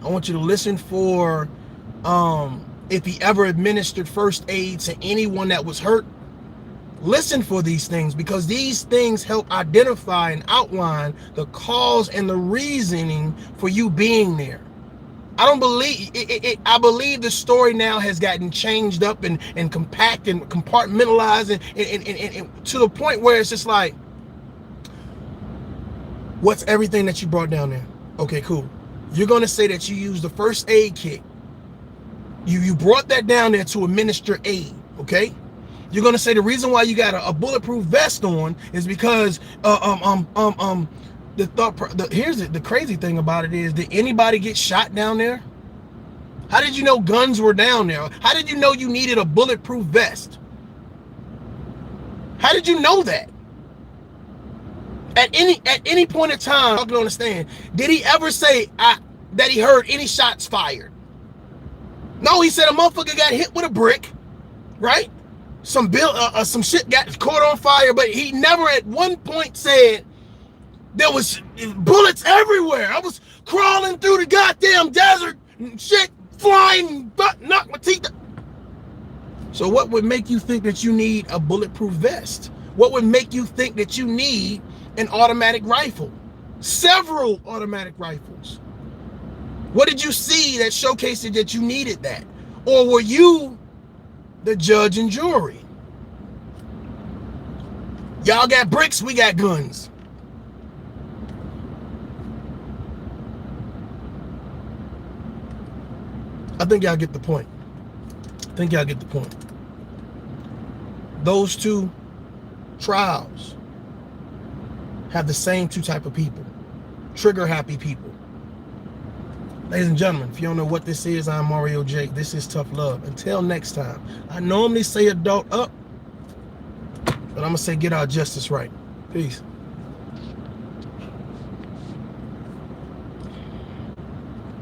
I want you to listen for if he ever administered first aid to anyone that was hurt. Listen for these things, because these things help identify and outline the cause and the reasoning for you being there. I don't believe I believe the story now has gotten changed up and compact and compartmentalized and to the point where it's just like, what's everything that you brought down there? Okay, cool. You're gonna say that you used the first aid kit. You brought that down there to administer aid, okay? You're gonna say the reason why you got a bulletproof vest on is because the crazy thing about it is, did anybody get shot down there? How did you know guns were down there? How did you know you needed a bulletproof vest? How did you know that? At any point in time, I can understand, did he ever say that he heard any shots fired? No, he said a motherfucker got hit with a brick, right? Some shit got caught on fire, but he never at one point said there was bullets everywhere. I was crawling through the goddamn desert and shit flying, knocked my teeth. So what would make you think that you need a bulletproof vest? What would make you think that you need an automatic rifle? Several automatic rifles. What did you see that showcased that you needed that? Or were you the judge and jury? Y'all got bricks, we got guns. I think y'all get the point. Those two trials have the same 2 type of people. Trigger happy people. Ladies and gentlemen, if you don't know what this is, I'm Mario J. This is Tough Love. Until next time, I normally say adult up, but I'm going to say get our justice right. Peace.